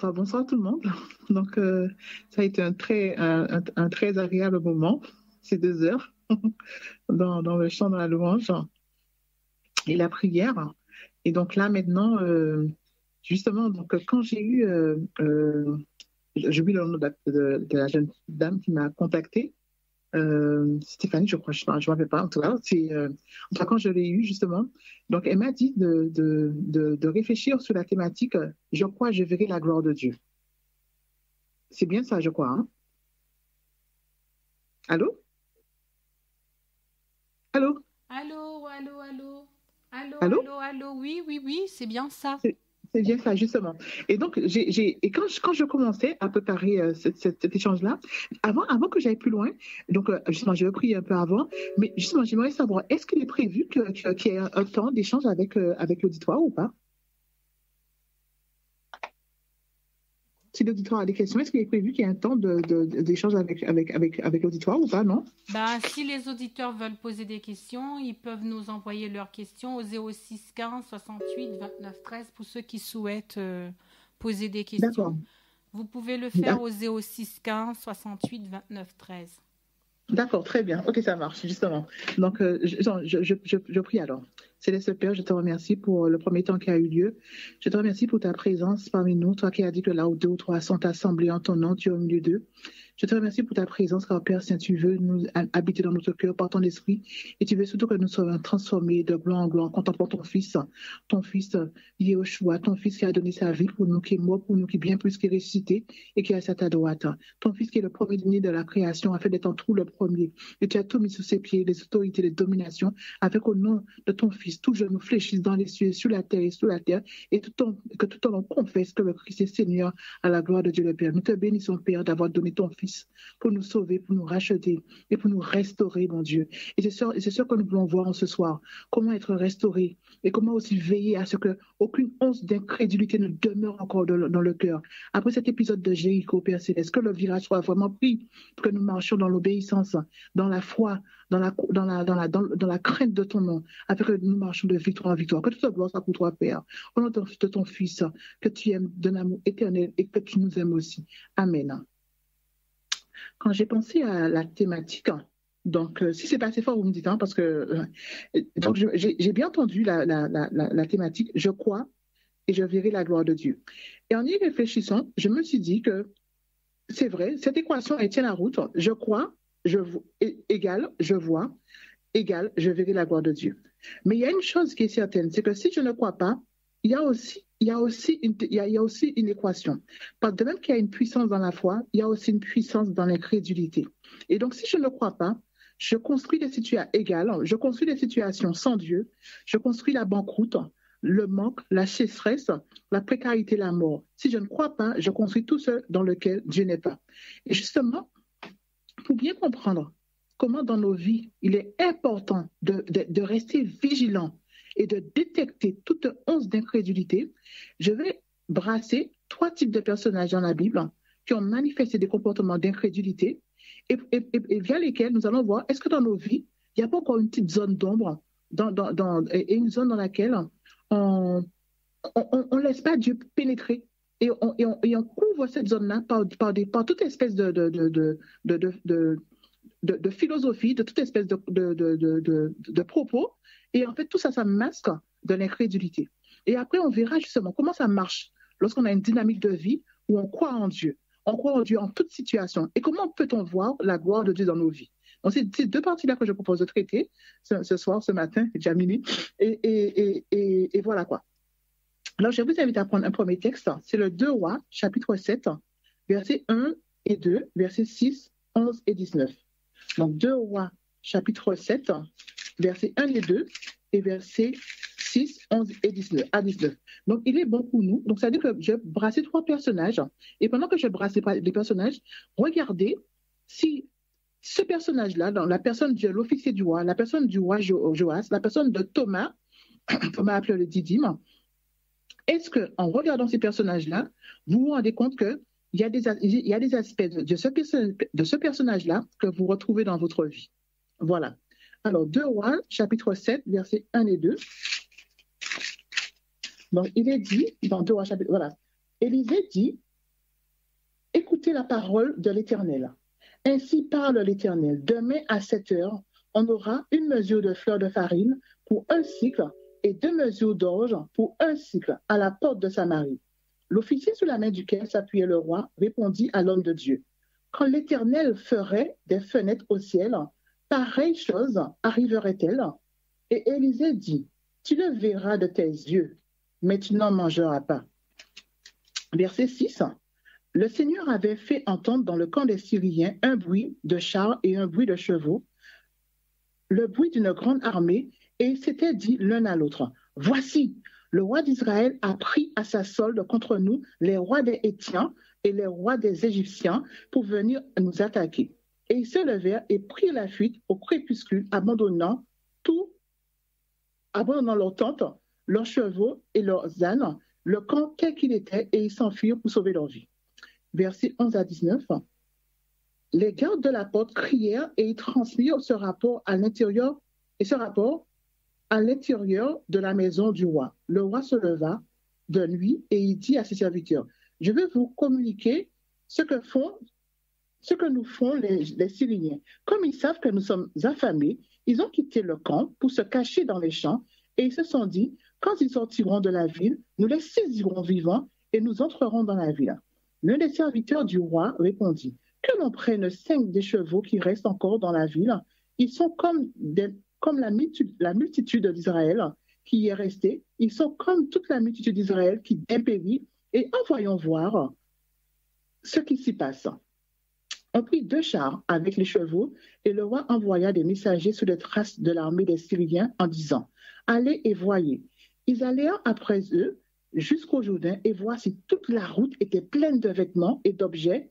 Bonsoir tout le monde. Donc, ça a été un très agréable moment, ces 2 heures, dans le chant de la louange et la prière. Et donc là, maintenant, justement, donc, quand j'ai oublié le nom de la jeune dame qui m'a contactée, Stéphanie, je crois, je ne me rappelle pas, en tout cas, en tout cas, quand je l'ai eu, justement, donc elle m'a dit de réfléchir sur la thématique Je crois, je verrai la gloire de Dieu. C'est bien ça, je crois. Hein? Allô? Allô? Allô, allô, allô. Allô, Allô? allô, allô. Oui, oui, oui, c'est bien ça. C'est bien ça, justement. Et donc, quand je commençais à préparer cet échange-là, avant que j'aille plus loin, donc justement, j'ai repris un peu avant, mais justement, j'aimerais savoir, est-ce qu'il est prévu qu'il y ait un temps d'échange avec l'auditoire ou pas? Si l'auditoire a des questions, est-ce qu'il est prévu qu'il y ait un temps d'échange avec l'auditoire ou pas, non? Si les auditeurs veulent poser des questions, ils peuvent nous envoyer leurs questions au 06 15 68 29 13 pour ceux qui souhaitent poser des questions. D'accord. Vous pouvez le faire au 06 15 68 29 13. D'accord, très bien. Ok, ça marche, justement. Donc, je prie alors. Céleste Père, je te remercie pour le premier temps qui a eu lieu. Je te remercie pour ta présence parmi nous, toi qui as dit que là où 2 ou 3 sont assemblés en ton nom, tu es au milieu d'eux. Je te remercie pour ta présence, car Père Saint, tu veux nous habiter dans notre cœur par ton esprit, et tu veux surtout que nous soyons transformés de gloire en gloire en contemplant ton Fils, Yeshua, ton Fils qui a donné sa vie pour nous, qui est mort pour nous, qui est bien plus qui est ressuscité et qui est à ta droite. Ton Fils qui est le premier-né de la création, afin d'être en tout le premier. Et tu as tout mis sous ses pieds, les autorités, les dominations, avec au nom de ton Fils, tout genou fléchisse dans les cieux, sur la terre et sous la terre, et que tout le monde confesse que le Christ est Seigneur à la gloire de Dieu le Père. Nous te bénissons, Père, d'avoir donné ton Fils pour nous sauver, pour nous racheter et pour nous restaurer, mon Dieu. Et c'est sûr que nous voulons voir en ce soir comment être restauré et comment aussi veiller à ce qu'aucune once d'incrédulité ne demeure encore dans le cœur. Après cet épisode de Jéricho, Père Céleste, que le virage soit vraiment pris, que nous marchions dans l'obéissance, dans la foi, dans la crainte de ton nom, afin que nous marchions de victoire en victoire. Que toute gloire soit pour toi, Père, au nom de ton Fils, que tu aimes d'un amour éternel et que tu nous aimes aussi. Amen. Quand j'ai pensé à la thématique, donc si c'est pas assez fort, vous me dites, hein, parce que donc j'ai bien entendu la thématique, je crois et je verrai la gloire de Dieu. Et en y réfléchissant, je me suis dit que c'est vrai, cette équation elle tient la route. Je crois, égale, je vois, égale, je verrai la gloire de Dieu. Mais il y a une chose qui est certaine, c'est que si je ne crois pas, il y a aussi une équation. De même qu'il y a une puissance dans la foi, il y a aussi une puissance dans l'incrédulité. Et donc, si je ne crois pas, je construis des situations sans Dieu, je construis la banqueroute, le manque, la sécheresse, la précarité, la mort. Si je ne crois pas, je construis tout ce dans lequel Dieu n'est pas. Et justement, pour bien comprendre comment dans nos vies, il est important de rester vigilant et de détecter toute once d'incrédulité, je vais brasser 3 types de personnages dans la Bible qui ont manifesté des comportements d'incrédulité et via lesquels nous allons voir, est-ce que dans nos vies, il n'y a pas encore une petite zone d'ombre et une zone dans laquelle on ne laisse pas Dieu pénétrer et on couvre cette zone-là par toute espèce de philosophie, de toute espèce de propos. Et en fait, tout ça, ça masque de l'incrédulité. Et après, on verra justement comment ça marche lorsqu'on a une dynamique de vie où on croit en Dieu. On croit en Dieu en toute situation. Et comment peut-on voir la gloire de Dieu dans nos vies? Donc, c'est ces 2 parties-là que je propose de traiter ce soir, ce matin, c'est déjà minuit. Et voilà quoi. Alors, je vous invite à prendre un premier texte. C'est le 2 Rois, chapitre 7, versets 1 et 2, versets 6, 11 et 19. Donc, 2 Rois, chapitre 7, versets 1 et 2, et versets 6, 11 et 19, à 19. Donc, il est bon pour nous. Donc, ça veut dire que je brassais 3 personnages. Et pendant que je brasse les personnages, regardez si ce personnage-là, dans la personne de l'officier du roi, la personne du roi Joas, la personne de Thomas, Thomas appelé le Didyme, est-ce qu'en regardant ces personnages-là, vous vous rendez compte qu'il y a des aspects de ce personnage-là que vous retrouvez dans votre vie? Voilà. Alors, 2 Rois, chapitre 7, versets 1 et 2. Donc, il est dit, dans 2 Rois, chapitre... Voilà. Élisée dit écoutez la parole de l'Éternel. Ainsi parle l'Éternel. Demain à 7 heures, on aura une mesure de fleur de farine pour un cycle et 2 mesures d'orge pour un cycle à la porte de Samarie. L'officier sous la main duquel s'appuyait le roi répondit à l'homme de Dieu. Quand l'Éternel ferait des fenêtres au ciel, pareille chose arriverait-elle? Et Élisée dit, tu le verras de tes yeux, mais tu n'en mangeras pas. Verset 6. Le Seigneur avait fait entendre dans le camp des Syriens un bruit de chars et un bruit de chevaux, le bruit d'une grande armée, et ils s'étaient dit l'un à l'autre, voici, le roi d'Israël a pris à sa solde contre nous les rois des Hétiens et les rois des Égyptiens pour venir nous attaquer. Et ils se levèrent et prirent la fuite au crépuscule, abandonnant leurs tentes, leurs chevaux et leurs ânes, le camp tel qu'il était, et ils s'enfuirent pour sauver leur vie. Versets 11 à 19. Les gardes de la porte crièrent et ils transmirent ce rapport à l'intérieur de la maison du roi. Le roi se leva de nuit et il dit à ses serviteurs, je vais vous communiquer ce que nous font les Syriens. Comme ils savent que nous sommes affamés, ils ont quitté le camp pour se cacher dans les champs et ils se sont dit, quand ils sortiront de la ville, nous les saisirons vivants et nous entrerons dans la ville. L'un des serviteurs du roi répondit, que l'on prenne 5 des chevaux qui restent encore dans la ville. Ils sont comme la multitude d'Israël qui y est restée. Ils sont comme toute la multitude d'Israël qui dépérit. Et envoyons voir ce qui s'y passe. On prit 2 chars avec les chevaux et le roi envoya des messagers sur les traces de l'armée des Syriens en disant, allez et voyez. Ils allèrent après eux jusqu'au Jourdain et voici toute la route était pleine de vêtements et d'objets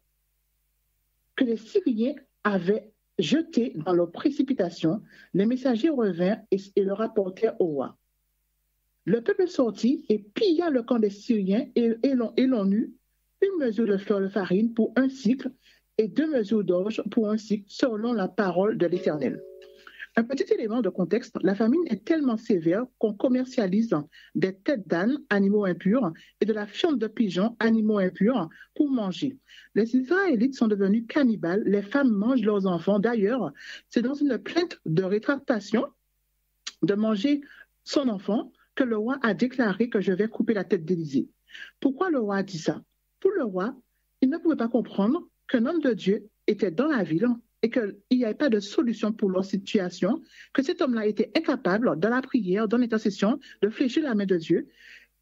que les Syriens avaient jetés dans leur précipitation. Les messagers revinrent et le rapportèrent au roi. Le peuple sortit et pilla le camp des Syriens et l'on eut une mesure de fleur de farine pour un cycle et 2 mesures d'orge pour un cycle selon la parole de l'Éternel. Un petit élément de contexte, la famine est tellement sévère qu'on commercialise des têtes d'âne, animaux impurs, et de la fiente de pigeon, animaux impurs, pour manger. Les Israélites sont devenus cannibales, les femmes mangent leurs enfants. D'ailleurs, c'est dans une plainte de rétractation de manger son enfant que le roi a déclaré que je vais couper la tête d'Élisée. Pourquoi le roi a dit ça? Pour le roi, il ne pouvait pas comprendre qu'un homme de Dieu était dans la ville et qu'il n'y avait pas de solution pour leur situation, que cet homme-là était incapable, dans la prière, dans l'intercession, de fléchir la main de Dieu.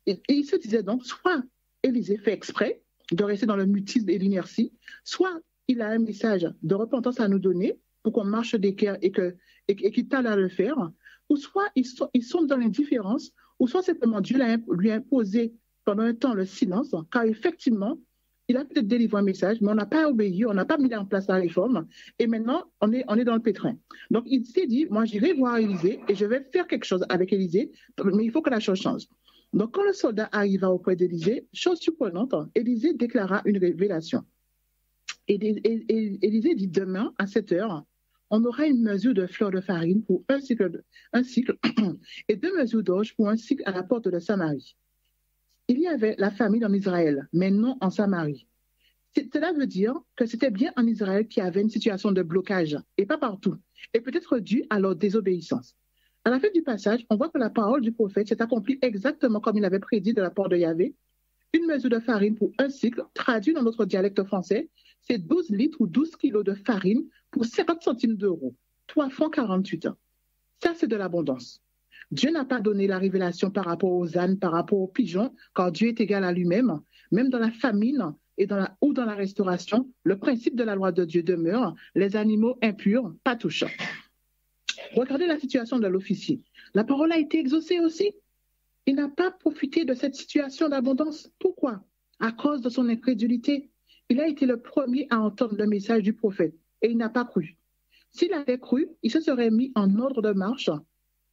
Et il se disait donc, soit Élisée fait exprès de rester dans le mutisme et l'inertie, soit il a un message de repentance à nous donner pour qu'on marche d'équerre et qu'il tarde à le faire, ou soit ils sont dans l'indifférence, ou soit simplement Dieu lui a imposé pendant un temps le silence, car effectivement, il a peut-être délivré un message, mais on n'a pas obéi, on n'a pas mis en place la réforme, et maintenant, on est dans le pétrin. Donc, il s'est dit, moi, j'irai voir Élisée, et je vais faire quelque chose avec Élisée, mais il faut que la chose change. Donc, quand le soldat arriva auprès d'Élisée, chose surprenante, Élisée déclara une révélation. Et Élisée dit, demain, à 7 heures, on aura une mesure de fleur de farine pour un cycle et 2 mesures d'orge pour un cycle à la porte de Samarie. Il y avait la famine en Israël, mais non en Samarie. Cela veut dire que c'était bien en Israël qu'il y avait une situation de blocage, et pas partout, et peut-être dû à leur désobéissance. À la fin du passage, on voit que la parole du prophète s'est accomplie exactement comme il avait prédit de la part de Yahvé. Une mesure de farine pour un cycle, traduit dans notre dialecte français, c'est 12 litres ou 12 kilos de farine pour 50 centimes d'euros, 3 francs 48. Ça, c'est de l'abondance. Dieu n'a pas donné la révélation par rapport aux ânes, par rapport aux pigeons, car Dieu est égal à lui-même. Même dans la famine ou dans la restauration, le principe de la loi de Dieu demeure, les animaux impurs, pas touchants. Regardez la situation de l'officier. La parole a été exaucée aussi. Il n'a pas profité de cette situation d'abondance. Pourquoi? À cause de son incrédulité. Il a été le premier à entendre le message du prophète et il n'a pas cru. S'il avait cru, il se serait mis en ordre de marche,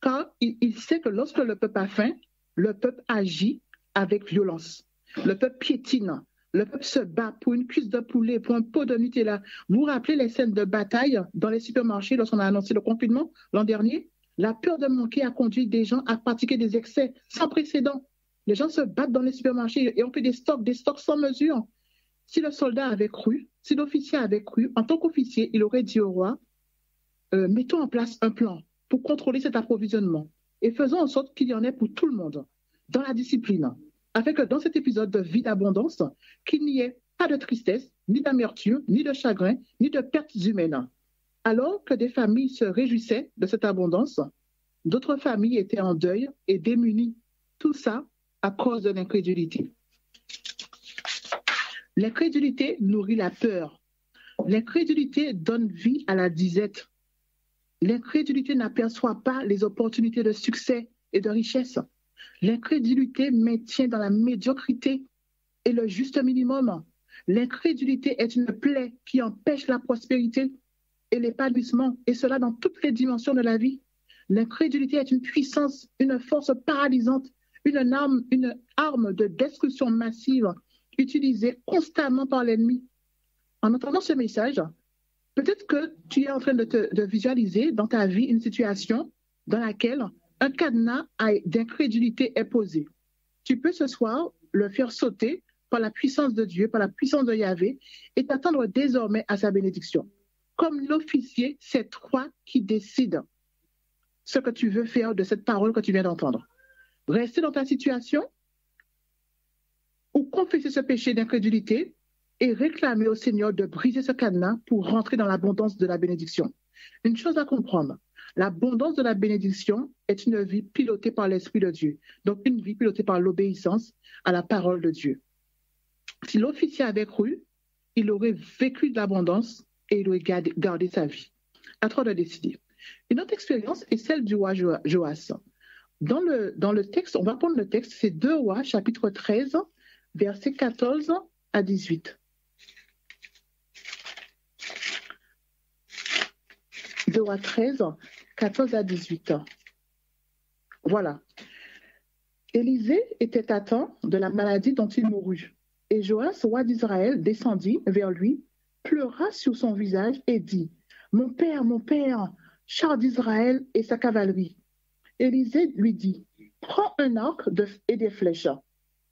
car il sait que lorsque le peuple a faim, le peuple agit avec violence. Le peuple piétine, le peuple se bat pour une cuisse de poulet, pour un pot de Nutella. Vous vous rappelez les scènes de bataille dans les supermarchés lorsqu'on a annoncé le confinement l'an dernier? La peur de manquer a conduit des gens à pratiquer des excès sans précédent. Les gens se battent dans les supermarchés et on fait des stocks sans mesure. Si le soldat avait cru, si l'officier avait cru, en tant qu'officier, il aurait dit au roi, mettons en place un plan pour contrôler cet approvisionnement et faisons en sorte qu'il y en ait pour tout le monde, dans la discipline, afin que dans cet épisode de vie d'abondance, qu'il n'y ait pas de tristesse, ni d'amertume, ni de chagrin, ni de pertes humaines. Alors que des familles se réjouissaient de cette abondance, d'autres familles étaient en deuil et démunies. Tout ça à cause de l'incrédulité. L'incrédulité nourrit la peur. L'incrédulité donne vie à la disette. L'incrédulité n'aperçoit pas les opportunités de succès et de richesse. L'incrédulité maintient dans la médiocrité et le juste minimum. L'incrédulité est une plaie qui empêche la prospérité et l'épanouissement, et cela dans toutes les dimensions de la vie. L'incrédulité est une puissance, une force paralysante, une arme de destruction massive utilisée constamment par l'ennemi. En entendant ce message, peut-être que tu es en train de visualiser dans ta vie une situation dans laquelle un cadenas d'incrédulité est posé. Tu peux ce soir le faire sauter par la puissance de Dieu, par la puissance de Yahvé, et t'attendre désormais à sa bénédiction. Comme l'officier, c'est toi qui décides ce que tu veux faire de cette parole que tu viens d'entendre. Rester dans ta situation ou confesser ce péché d'incrédulité et réclamer au Seigneur de briser ce cadenas pour rentrer dans l'abondance de la bénédiction. Une chose à comprendre, l'abondance de la bénédiction est une vie pilotée par l'Esprit de Dieu, donc une vie pilotée par l'obéissance à la parole de Dieu. Si l'officier avait cru, il aurait vécu de l'abondance et il aurait gardé sa vie. À toi de décider. Une autre expérience est celle du roi Joas. Dans le texte, on va prendre le texte, c'est 2 Rois, chapitre 13, versets 14 à 18. 2 Rois 13, 14 à 18. Voilà. Élisée était atteint de la maladie dont il mourut. Et Joas, roi d'Israël, descendit vers lui, pleura sur son visage et dit, « mon père, char d'Israël et sa cavalerie. » Élisée lui dit, « prends un arc et des flèches. »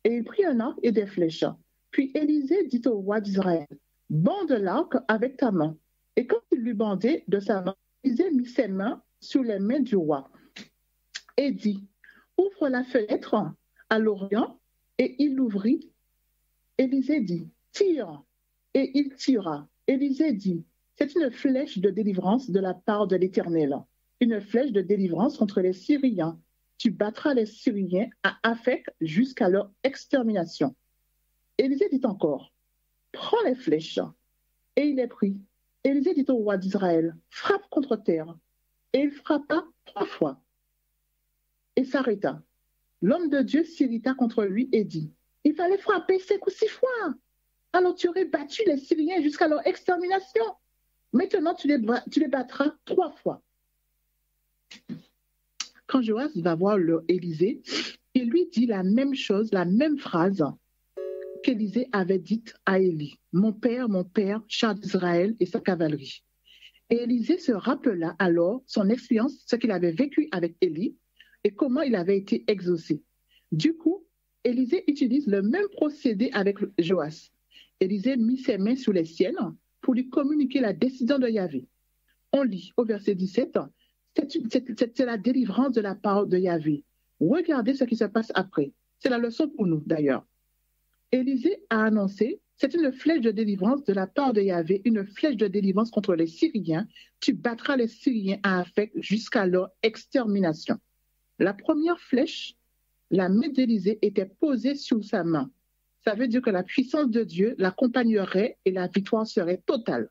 Et il prit un arc et des flèches. Puis Élisée dit au roi d'Israël, « bande l'arc avec ta main. » Et quand il l'eut bandé de sa main, Élisée mit ses mains sur les mains du roi et dit, « ouvre la fenêtre à l'orient. » Et il l'ouvrit. Élisée dit, « tire. » Et il tira. Élisée dit, « c'est une flèche de délivrance de la part de l'Éternel, une flèche de délivrance contre les Syriens. Tu battras les Syriens à Aphek jusqu'à leur extermination. » Élisée dit encore, « prends les flèches. » Et il les prit. Élisée dit au roi d'Israël, « frappe contre terre. » Et il frappa 3 fois et s'arrêta. L'homme de Dieu s'irrita contre lui et dit, « il fallait frapper 5 ou 6 fois. Alors tu aurais battu les Syriens jusqu'à leur extermination. Maintenant, tu les battras 3 fois. » Quand Joas va voir Élisée, il lui dit la même chose, la même phrase qu'Élisée avait dite à Élie. « mon père, char d'Israël et sa cavalerie. » Et Élisée se rappela alors son expérience, ce qu'il avait vécu avec Élie et comment il avait été exaucé. Du coup, Élisée utilise le même procédé avec Joas. Élisée mit ses mains sur les siennes pour lui communiquer la décision de Yahvé. On lit au verset 17, c'est la délivrance de la part de Yahvé. Regardez ce qui se passe après. C'est la leçon pour nous d'ailleurs. Élisée a annoncé, c'est une flèche de délivrance de la part de Yahvé, une flèche de délivrance contre les Syriens. Tu battras les Syriens à Aphek jusqu'à leur extermination. La première flèche, la main d'Élisée était posée sur sa main. Ça veut dire que la puissance de Dieu l'accompagnerait et la victoire serait totale.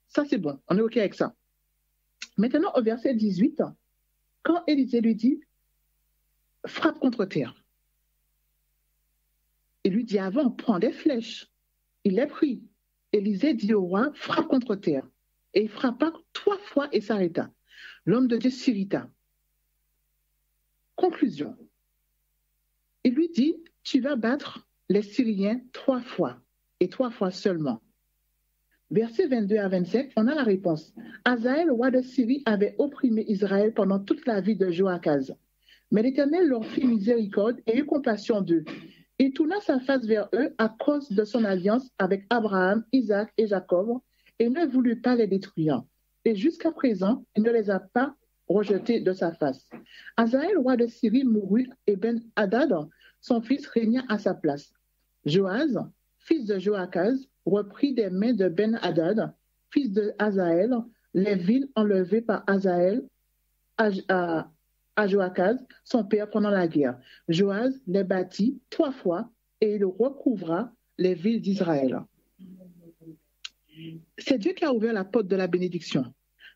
Ça, c'est bon. On est OK avec ça. Maintenant, au verset 18, quand Élisée lui dit « frappe contre terre », il lui dit avant « prends des flèches ». Il les prit. Élisée dit au roi « frappe contre terre ». Et il frappa 3 fois et s'arrêta. L'homme de Dieu s'irrita. Conclusion. Il lui dit « tu vas battre les Syriens 3 fois, et 3 fois seulement. » Versets 22 à 25, on a la réponse. Hazaël, roi de Syrie, avait opprimé Israël pendant toute la vie de Joachaz. Mais l'Éternel leur fit miséricorde et eut compassion d'eux. Il tourna sa face vers eux à cause de son alliance avec Abraham, Isaac et Jacob et ne voulut pas les détruire. Et jusqu'à présent, il ne les a pas rejetés de sa face. Hazaël, roi de Syrie, mourut et Ben-Hadad, son fils, régna à sa place. Joaz, fils de Joachaz, reprit des mains de Ben-Hadad, fils de Hazaël, les villes enlevées par Hazaël à Joachaz, son père, pendant la guerre. Joaz les bâtit 3 fois et il recouvra les villes d'Israël. C'est Dieu qui a ouvert la porte de la bénédiction.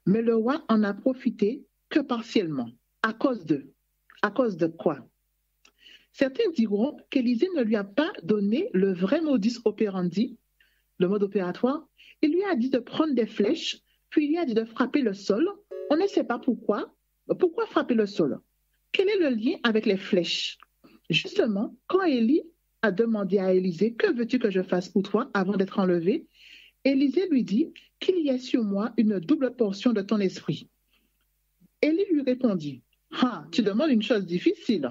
Mais le roi en a profité que partiellement. À cause de quoi? Certains diront qu'Élisée ne lui a pas donné le vrai modus operandi, le mode opératoire. Il lui a dit de prendre des flèches, puis il lui a dit de frapper le sol. On ne sait pas pourquoi. Pourquoi frapper le sol? Quel est le lien avec les flèches? Justement, quand Élie a demandé à Élisée, que veux-tu que je fasse pour toi avant d'être enlevé? Élisée lui dit qu'il y ait sur moi une double portion de ton esprit. Élie lui répondit, tu demandes une chose difficile,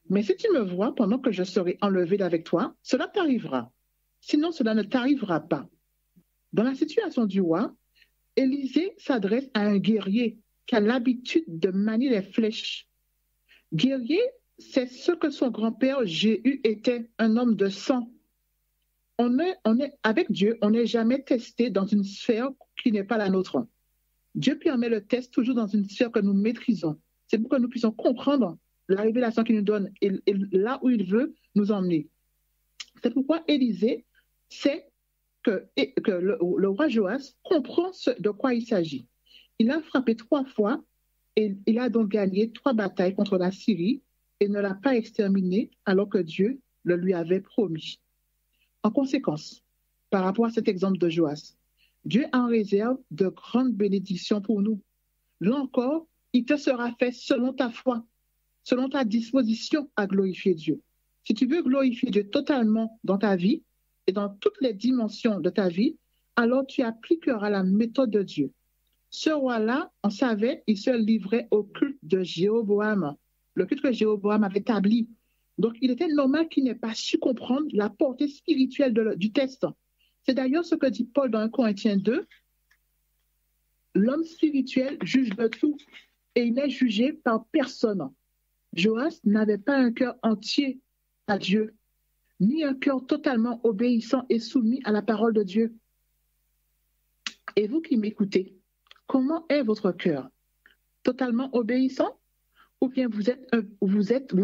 mais si tu me vois pendant que je serai enlevé d'avec toi, cela t'arrivera. Sinon, cela ne t'arrivera pas. Dans la situation du roi, Élisée s'adresse à un guerrier qui a l'habitude de manier les flèches. Guerrier, c'est ce que son grand-père Jéhu était, un homme de sang. Avec Dieu, on n'est jamais testé dans une sphère qui n'est pas la nôtre. Dieu permet le test toujours dans une sphère que nous maîtrisons. C'est pour que nous puissions comprendre la révélation qu'il nous donne et là où il veut nous emmener. C'est pourquoi Élisée sait que le roi Joas comprend de quoi il s'agit. Il a frappé 3 fois et il a donc gagné 3 batailles contre la Syrie et ne l'a pas exterminé alors que Dieu le lui avait promis. En conséquence, par rapport à cet exemple de Joas, Dieu en réserve de grandes bénédictions pour nous. Là encore, il te sera fait selon ta foi, selon ta disposition à glorifier Dieu. Si tu veux glorifier Dieu totalement dans ta vie et dans toutes les dimensions de ta vie, alors tu appliqueras la méthode de Dieu. Ce roi-là, on savait, il se livrait au culte de Jéroboam, le culte que Jéroboam avait établi. Donc, il était normal qu'il n'ait pas su comprendre la portée spirituelle du test. C'est d'ailleurs ce que dit Paul dans 1 Corinthiens 2. L'homme spirituel juge de tout et il n'est jugé par personne. Joas n'avait pas un cœur entier à Dieu, ni un cœur totalement obéissant et soumis à la parole de Dieu. Et vous qui m'écoutez, comment est votre cœur? Totalement obéissant? Ou bien vous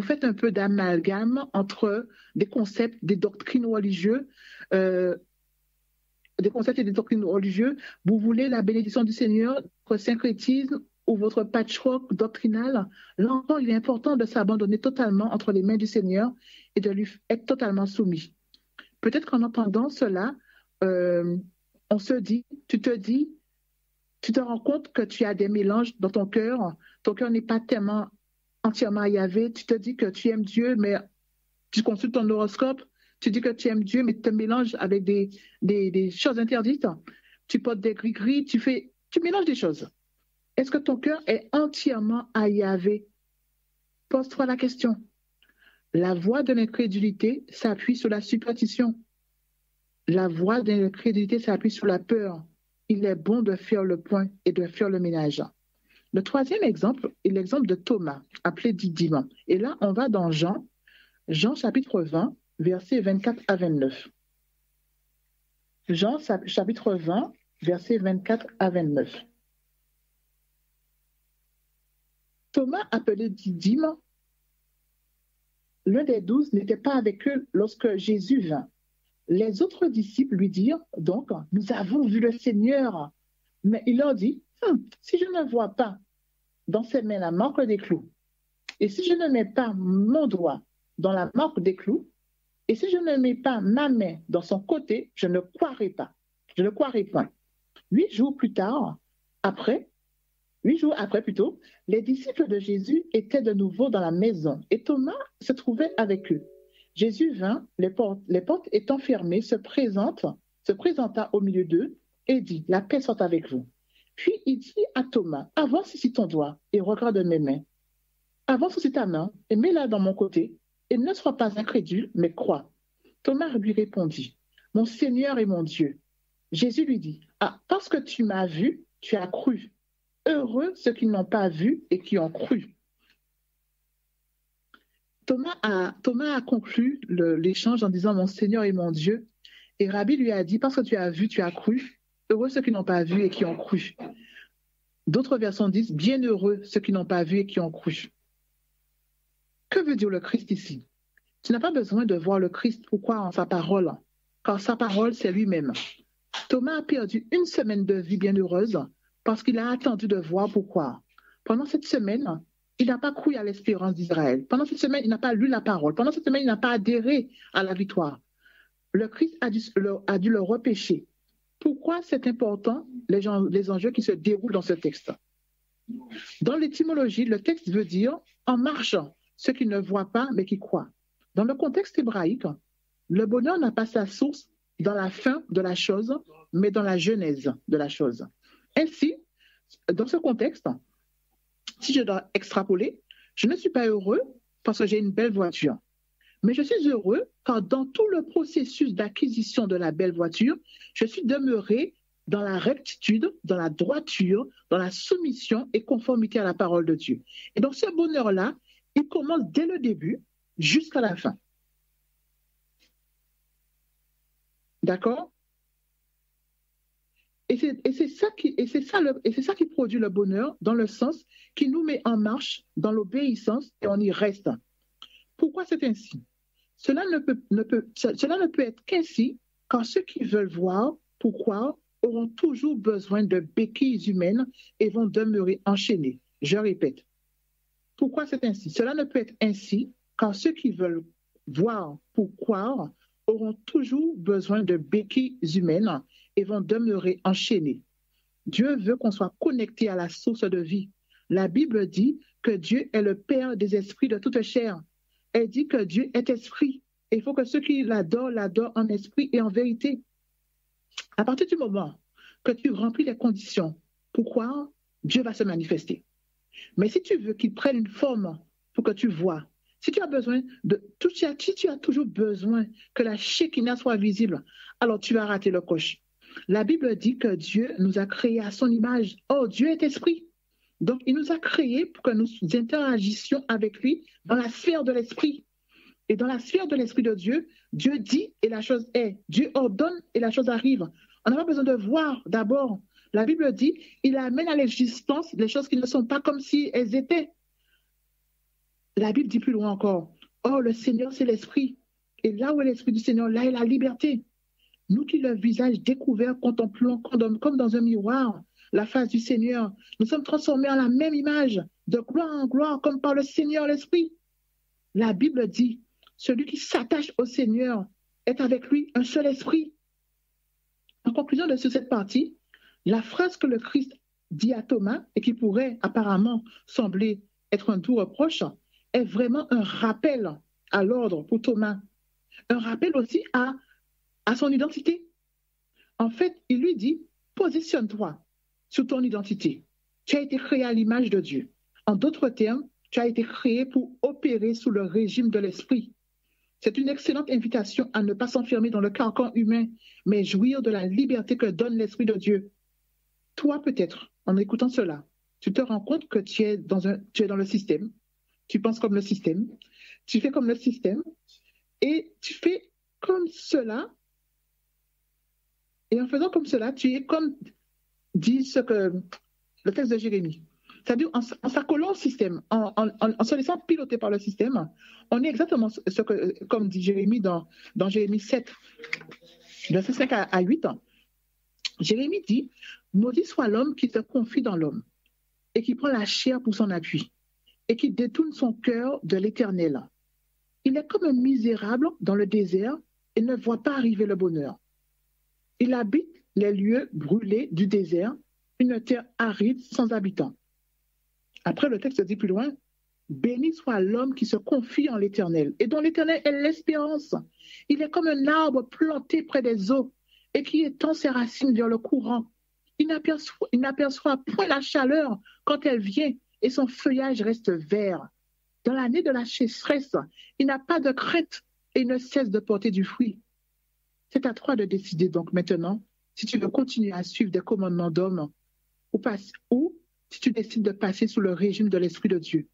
faites un peu d'amalgame entre des concepts, des doctrines religieuses, vous voulez la bénédiction du Seigneur, votre syncrétisme ou votre patchwork doctrinal. Là encore, il est important de s'abandonner totalement entre les mains du Seigneur et de lui être totalement soumis. Peut-être qu'en entendant cela, on se dit, tu te rends compte que tu as des mélanges dans ton cœur n'est pas tellement entièrement à Yahvé, tu te dis que tu aimes Dieu, mais tu consultes ton horoscope, tu dis que tu aimes Dieu, mais tu te mélanges avec des choses interdites. Tu portes des gris-gris, tu mélanges des choses. Est-ce que ton cœur est entièrement à Yahvé? Pose-toi la question. La voie de l'incrédulité s'appuie sur la superstition. La voie de l'incrédulité s'appuie sur la peur. Il est bon de faire le point et de faire le ménage. Le 3e exemple est l'exemple de Thomas, appelé Didyme. Et là, on va dans Jean chapitre 20, versets 24 à 29. Jean chapitre 20, versets 24 à 29. Thomas, appelé Didyme, l'un des 12, n'était pas avec eux lorsque Jésus vint. Les autres disciples lui dirent donc, nous avons vu le Seigneur. Mais il leur dit, si je ne vois pas dans ses mains la marque des clous, et si je ne mets pas mon doigt dans la marque des clous, et si je ne mets pas ma main dans son côté, je ne croirai pas. Je ne croirai point. 8 jours après, les disciples de Jésus étaient de nouveau dans la maison et Thomas se trouvait avec eux. Jésus vint, les portes étant fermées, se présenta au milieu d'eux et dit, la paix soit avec vous. Puis il dit à Thomas, avance ici ton doigt et regarde mes mains. Avance aussi ta main et mets-la dans mon côté Et ne sois pas incrédule, mais crois. Thomas lui répondit, mon Seigneur et mon Dieu. Jésus lui dit, ah, parce que tu m'as vu, tu as cru. Heureux ceux qui n'ont pas vu et qui ont cru. Thomas a conclu l'échange en disant, mon Seigneur et mon Dieu. Et Rabbi lui a dit, parce que tu as vu, tu as cru. Heureux ceux qui n'ont pas vu et qui ont cru. D'autres versions disent, bienheureux ceux qui n'ont pas vu et qui ont cru. Que veut dire le Christ ici? Tu n'as pas besoin de voir le Christ pour croire en sa parole, car sa parole, c'est lui-même. Thomas a perdu une semaine de vie bienheureuse parce qu'il a attendu de voir pour croire. Pendant cette semaine, il n'a pas cru à l'espérance d'Israël. Pendant cette semaine, il n'a pas lu la parole. Pendant cette semaine, il n'a pas adhéré à la victoire. Le Christ a dû le repêcher. Pourquoi c'est important, les enjeux qui se déroulent dans ce texte? Dans l'étymologie, le texte veut dire « en marche », ceux qui ne voient pas mais qui croient. Dans le contexte hébraïque, le bonheur n'a pas sa source dans la fin de la chose, mais dans la genèse de la chose. Ainsi, dans ce contexte, si je dois extrapoler, je ne suis pas heureux parce que j'ai une belle voiture. Mais je suis heureux car dans tout le processus d'acquisition de la belle voiture, je suis demeuré dans la rectitude, dans la droiture, dans la soumission et conformité à la parole de Dieu. Et donc ce bonheur-là, il commence dès le début jusqu'à la fin. D'accord? Et c'est ça qui produit le bonheur dans le sens qui nous met en marche dans l'obéissance et on y reste. Pourquoi c'est ainsi? Cela ne peut être qu'ainsi car ceux qui veulent voir pour croire auront toujours besoin de béquilles humaines et vont demeurer enchaînés. Je répète. Pourquoi c'est ainsi? Cela ne peut être ainsi car ceux qui veulent voir pour croire auront toujours besoin de béquilles humaines et vont demeurer enchaînés. Dieu veut qu'on soit connecté à la source de vie. La Bible dit que Dieu est le Père des esprits de toute chair. Elle dit que Dieu est esprit. Il faut que ceux qui l'adorent en esprit et en vérité. À partir du moment que tu remplis les conditions pour croire, Dieu va se manifester. Mais si tu veux qu'il prenne une forme pour que tu vois, si tu as toujours besoin que la Shekinah soit visible, alors tu vas rater le coche. La Bible dit que Dieu nous a créés à son image. Oh, Dieu est esprit. Donc, il nous a créés pour que nous interagissions avec lui dans la sphère de l'esprit. Et dans la sphère de l'esprit de Dieu, Dieu dit et la chose est. Dieu ordonne et la chose arrive. On n'a pas besoin de voir d'abord. La Bible dit, il amène à l'existence les choses qui ne sont pas comme si elles étaient. La Bible dit plus loin encore, oh, le Seigneur, c'est l'esprit. Et là où est l'esprit du Seigneur, là est la liberté. Nous qui, le visage découvert, contemplons comme dans un miroir la face du Seigneur, nous sommes transformés en la même image, de gloire en gloire, comme par le Seigneur l'Esprit. La Bible dit, celui qui s'attache au Seigneur est avec lui un seul esprit. En conclusion de cette partie, la phrase que le Christ dit à Thomas, et qui pourrait apparemment sembler être un doux reproche, est vraiment un rappel à l'ordre pour Thomas. Un rappel aussi à son identité. En fait, il lui dit, positionne-toi sur ton identité. Tu as été créé à l'image de Dieu. En d'autres termes, tu as été créé pour opérer sous le régime de l'esprit. C'est une excellente invitation à ne pas s'enfermer dans le carcan humain, mais jouir de la liberté que donne l'Esprit de Dieu. Toi, peut-être, en écoutant cela, tu te rends compte que tu es dans le système, tu penses comme le système, tu fais comme le système, et tu fais comme cela, et en faisant comme cela, tu es comme dit le texte de Jérémie. C'est-à-dire, en s'accolant au système, en se laissant piloter par le système, on est exactement comme dit Jérémie dans Jérémie 7, versets 5 à 8. Jérémie dit, maudit soit l'homme qui se confie dans l'homme et qui prend la chair pour son appui et qui détourne son cœur de l'Éternel. Il est comme un misérable dans le désert et ne voit pas arriver le bonheur. Il habite les lieux brûlés du désert, une terre aride sans habitants. Après, le texte dit plus loin, béni soit l'homme qui se confie en l'Éternel et dont l'Éternel est l'espérance. Il est comme un arbre planté près des eaux et qui étend ses racines vers le courant. Il n'aperçoit point la chaleur quand elle vient et son feuillage reste vert. dans l'année de la sécheresse, il n'a pas de crainte et il ne cesse de porter du fruit. C'est à toi de décider donc maintenant si tu veux continuer à suivre des commandements d'hommes ou si tu décides de passer sous le régime de l'Esprit de Dieu.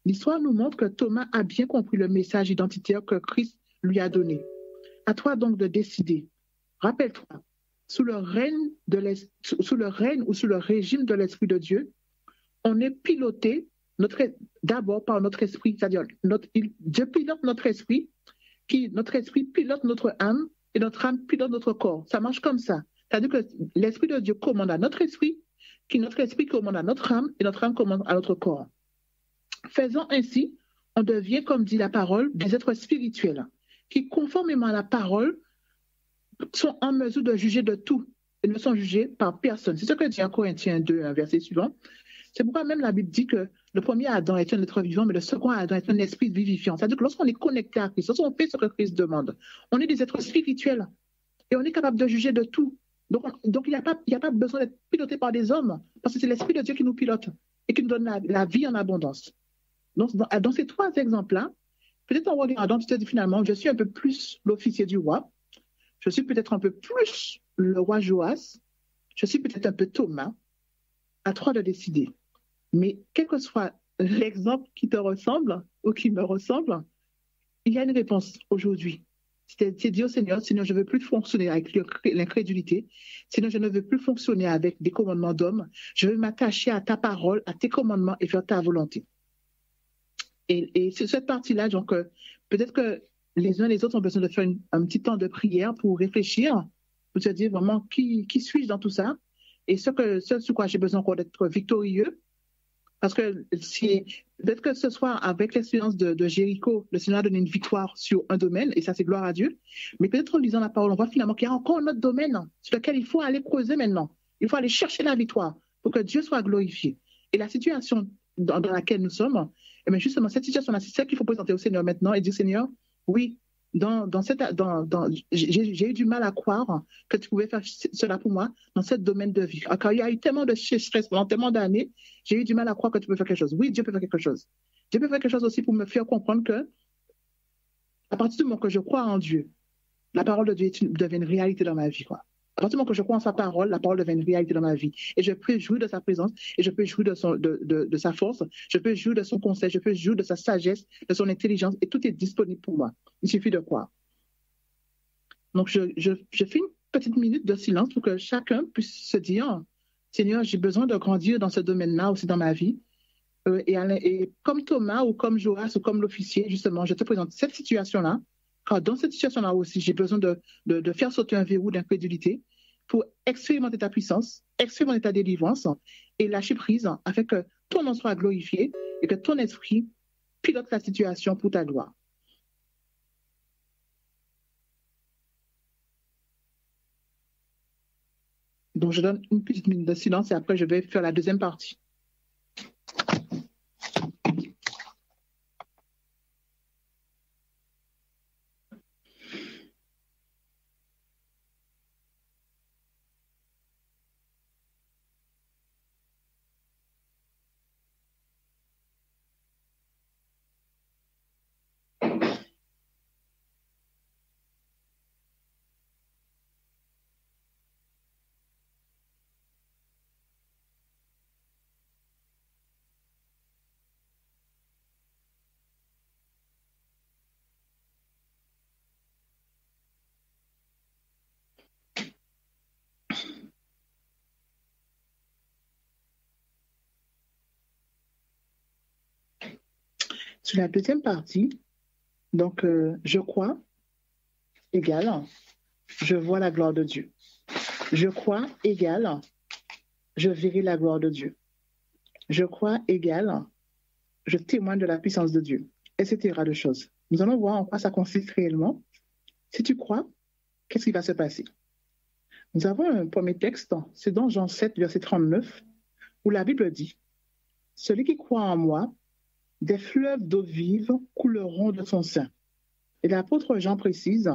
L'histoire nous montre que Thomas a bien compris le message identitaire que Christ lui a donné. À toi donc de décider. Rappelle-toi, sous le règne ou sous le régime de l'Esprit de Dieu, on est piloté d'abord par notre esprit, c'est-à-dire Dieu pilote notre esprit, notre esprit pilote notre âme et notre âme pilote notre corps. Ça marche comme ça. C'est-à-dire que l'Esprit de Dieu commande à notre esprit, notre esprit commande à notre âme et notre âme commande à notre corps. Faisant ainsi, on devient, comme dit la parole, des êtres spirituels qui, conformément à la parole, sont en mesure de juger de tout et ne sont jugés par personne. C'est ce que dit en Corinthiens 2, un verset suivant. C'est pourquoi même la Bible dit que le premier Adam est un être vivant, mais le second Adam est un esprit vivifiant. C'est-à-dire que lorsqu'on est connecté à Christ, lorsqu'on fait ce que Christ demande, on est des êtres spirituels et on est capable de juger de tout. Donc il n'y a pas besoin d'être piloté par des hommes, parce que c'est l'Esprit de Dieu qui nous pilote et qui nous donne la vie en abondance. Donc, dans ces trois exemples-là, peut-être en regardant, tu te dis finalement, je suis un peu plus l'officier du roi, je suis peut-être un peu plus le roi Joas, je suis peut-être un peu Thomas. À toi de décider. Mais quel que soit l'exemple qui te ressemble ou qui me ressemble, il y a une réponse aujourd'hui. C'est dire au Seigneur, Seigneur, je ne veux plus fonctionner avec l'incrédulité. Seigneur, je ne veux plus fonctionner avec des commandements d'hommes. Je veux m'attacher à ta parole, à tes commandements et faire ta volonté. Et sur cette partie-là, donc, peut-être que les uns et les autres ont besoin de faire un petit temps de prière pour réfléchir, pour se dire vraiment qui suis-je dans tout ça et ce sur quoi j'ai besoin encore d'être victorieux. Parce que peut-être que ce soit avec l'expérience de Jéricho, le Seigneur a donné une victoire sur un domaine, et ça c'est gloire à Dieu. Mais peut-être en lisant la parole, on voit finalement qu'il y a encore un autre domaine sur lequel il faut aller creuser maintenant. Il faut aller chercher la victoire pour que Dieu soit glorifié. Et la situation dans laquelle nous sommes, et bien justement, cette situation-là, c'est celle qu'il faut présenter au Seigneur maintenant et dire, Seigneur, oui, j'ai eu du mal à croire que tu pouvais faire cela pour moi dans ce domaine de vie. Car il y a eu tellement de stress pendant tellement d'années, j'ai eu du mal à croire que tu peux faire quelque chose. Oui, Dieu peut faire quelque chose. Dieu peut faire quelque chose aussi pour me faire comprendre que, à partir du moment que je crois en Dieu, la parole de Dieu devient une réalité dans ma vie, quoi. À partir du moment que je crois en sa parole, la parole devient une réalité dans ma vie. Et je peux jouir de sa présence, et je peux jouir de sa force, je peux jouir de son conseil, je peux jouir de sa sagesse, de son intelligence, et tout est disponible pour moi. Il suffit de croire. Donc, je fais une petite minute de silence pour que chacun puisse se dire, Seigneur, j'ai besoin de grandir dans ce domaine-là aussi dans ma vie. Et comme Thomas ou comme Joas ou comme l'officier, justement, je te présente cette situation-là. Car dans cette situation-là aussi, j'ai besoin de faire sauter un verrou d'incrédulité pour expérimenter ta puissance, expérimenter ta délivrance et lâcher prise afin que ton nom soit glorifié et que ton esprit pilote la situation pour ta gloire. Donc, je donne une petite minute de silence et après, je vais faire la deuxième partie. Sur la deuxième partie, donc, je crois égale, je vois la gloire de Dieu. Je crois égale, je verrai la gloire de Dieu. Je crois égale, je témoigne de la puissance de Dieu, etc. de choses. Nous allons voir en quoi ça consiste réellement. Si tu crois, qu'est-ce qui va se passer? Nous avons un premier texte, c'est dans Jean 7, verset 39, où la Bible dit « Celui qui croit en moi, des fleuves d'eau vive couleront de son sein. » Et l'apôtre Jean précise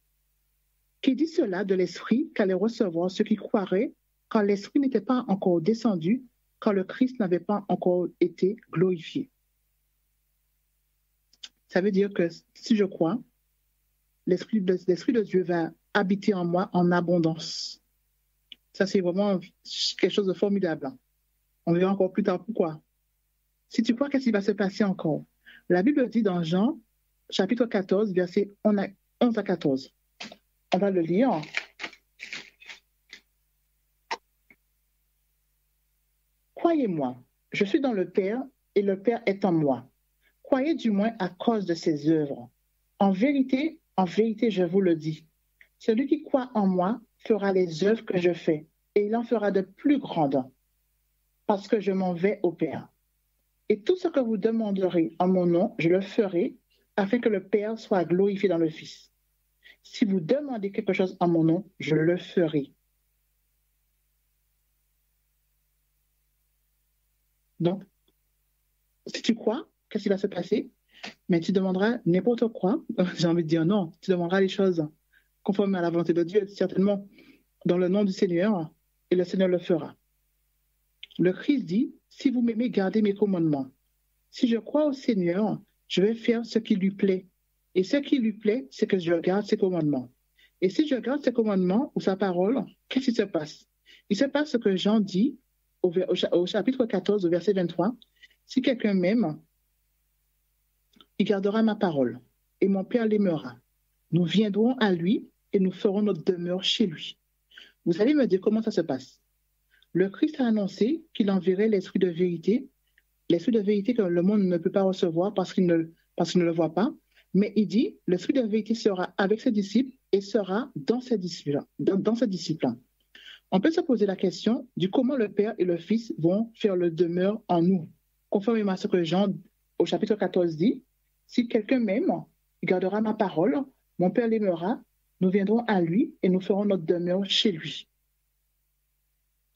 « Qui dit cela de l'Esprit qu'allait recevoir ceux qui croiraient quand l'Esprit n'était pas encore descendu, quand le Christ n'avait pas encore été glorifié. » Ça veut dire que si je crois, l'Esprit de Dieu va habiter en moi en abondance. Ça, c'est vraiment quelque chose de formidable. On verra encore plus tard pourquoi. Si tu crois, qu'est-ce qui va se passer encore? La Bible dit dans Jean, chapitre 14, versets 11 à 14. On va le lire. Croyez-moi, je suis dans le Père et le Père est en moi. Croyez du moins à cause de ses œuvres. En vérité, je vous le dis. Celui qui croit en moi fera les œuvres que je fais, et il en fera de plus grandes, parce que je m'en vais au Père. Et tout ce que vous demanderez en mon nom, je le ferai, afin que le Père soit glorifié dans le Fils. Si vous demandez quelque chose en mon nom, je le ferai. Donc, si tu crois, qu'est-ce qui va se passer? Mais tu demanderas n'importe quoi. J'ai envie de dire non. Tu demanderas les choses conformes à la volonté de Dieu, certainement dans le nom du Seigneur, et le Seigneur le fera. Le Christ dit, si vous m'aimez, gardez mes commandements. Si je crois au Seigneur, je vais faire ce qui lui plaît. Et ce qui lui plaît, c'est que je garde ses commandements. Et si je garde ses commandements ou sa parole, qu'est-ce qui se passe? Il se passe ce que Jean dit au chapitre 14, au verset 23. Si quelqu'un m'aime, il gardera ma parole, et mon Père l'aimera. Nous viendrons à lui et nous ferons notre demeure chez lui. Vous allez me dire comment ça se passe. Le Christ a annoncé qu'il enverrait l'Esprit de vérité que le monde ne peut pas recevoir parce qu'il ne le voit pas, mais il dit, l'Esprit de vérité sera avec ses disciples et sera dans ses disciples. On peut se poser la question du comment le Père et le Fils vont faire le demeure en nous. Conformément à ce que Jean, au chapitre 14, dit, si quelqu'un m'aime, il gardera ma parole, mon Père l'aimera, nous viendrons à lui et nous ferons notre demeure chez lui.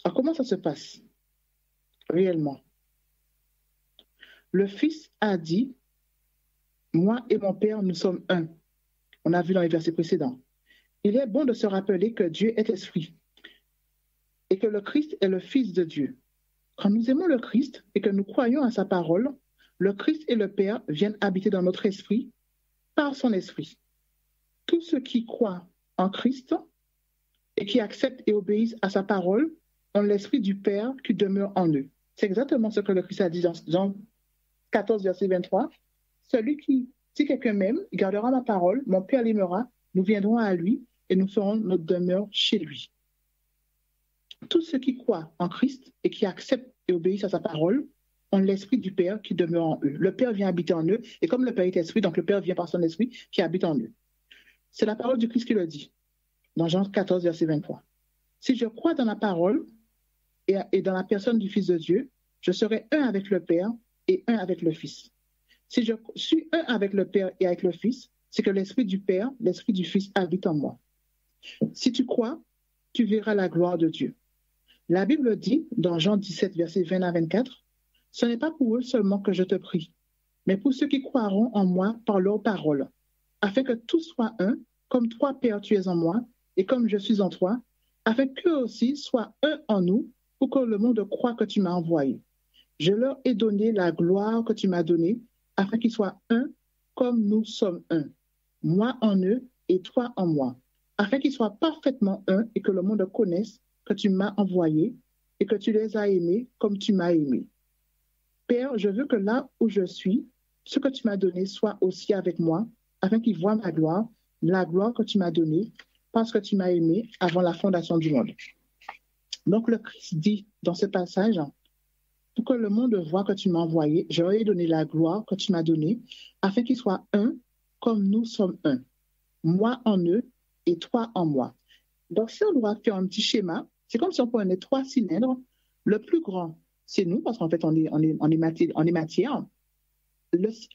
Alors, comment ça se passe réellement? Le Fils a dit, moi et mon Père, nous sommes un. On a vu dans les versets précédents. Il est bon de se rappeler que Dieu est esprit et que le Christ est le Fils de Dieu. Quand nous aimons le Christ et que nous croyons à sa parole, le Christ et le Père viennent habiter dans notre esprit par son esprit. Tous ceux qui croient en Christ et qui acceptent et obéissent à sa parole ont l'esprit du Père qui demeure en eux. C'est exactement ce que le Christ a dit dans Jean 14, verset 23. Si quelqu'un m'aime, il gardera ma parole, mon Père l'aimera, nous viendrons à lui et nous ferons notre demeure chez lui. Tous ceux qui croient en Christ et qui acceptent et obéissent à sa parole ont l'esprit du Père qui demeure en eux. Le Père vient habiter en eux, et comme le Père est esprit, donc le Père vient par son esprit qui habite en eux. C'est la parole du Christ qui le dit, dans Jean 14, verset 23. Si je crois dans la parole et dans la personne du Fils de Dieu, je serai un avec le Père et un avec le Fils. Si je suis un avec le Père et avec le Fils, c'est que l'esprit du Père, l'esprit du Fils habite en moi. Si tu crois, tu verras la gloire de Dieu. La Bible dit, dans Jean 17, versets 20 à 24, « Ce n'est pas pour eux seulement que je te prie, mais pour ceux qui croiront en moi par leur parole, afin que tous soient un, comme toi, Père, tu es en moi, et comme je suis en toi, afin qu'eux aussi soient un en nous, pour que le monde croie que tu m'as envoyé. Je leur ai donné la gloire que tu m'as donnée, afin qu'ils soient un, comme nous sommes un, moi en eux et toi en moi, afin qu'ils soient parfaitement un et que le monde connaisse que tu m'as envoyé et que tu les as aimés comme tu m'as aimé. Père, je veux que là où je suis, ce que tu m'as donné soit aussi avec moi, afin qu'ils voient ma gloire, la gloire que tu m'as donnée, parce que tu m'as aimé avant la fondation du monde. Donc le Christ dit dans ce passage, pour que le monde voit que tu m'as envoyé, je leur ai donné la gloire que tu m'as donnée, afin qu'ils soient un, comme nous sommes un. Moi en eux et toi en moi. Donc si on doit faire un petit schéma, c'est comme si on prenait 3 cylindres. Le plus grand, c'est nous, parce qu'en fait, on est matière.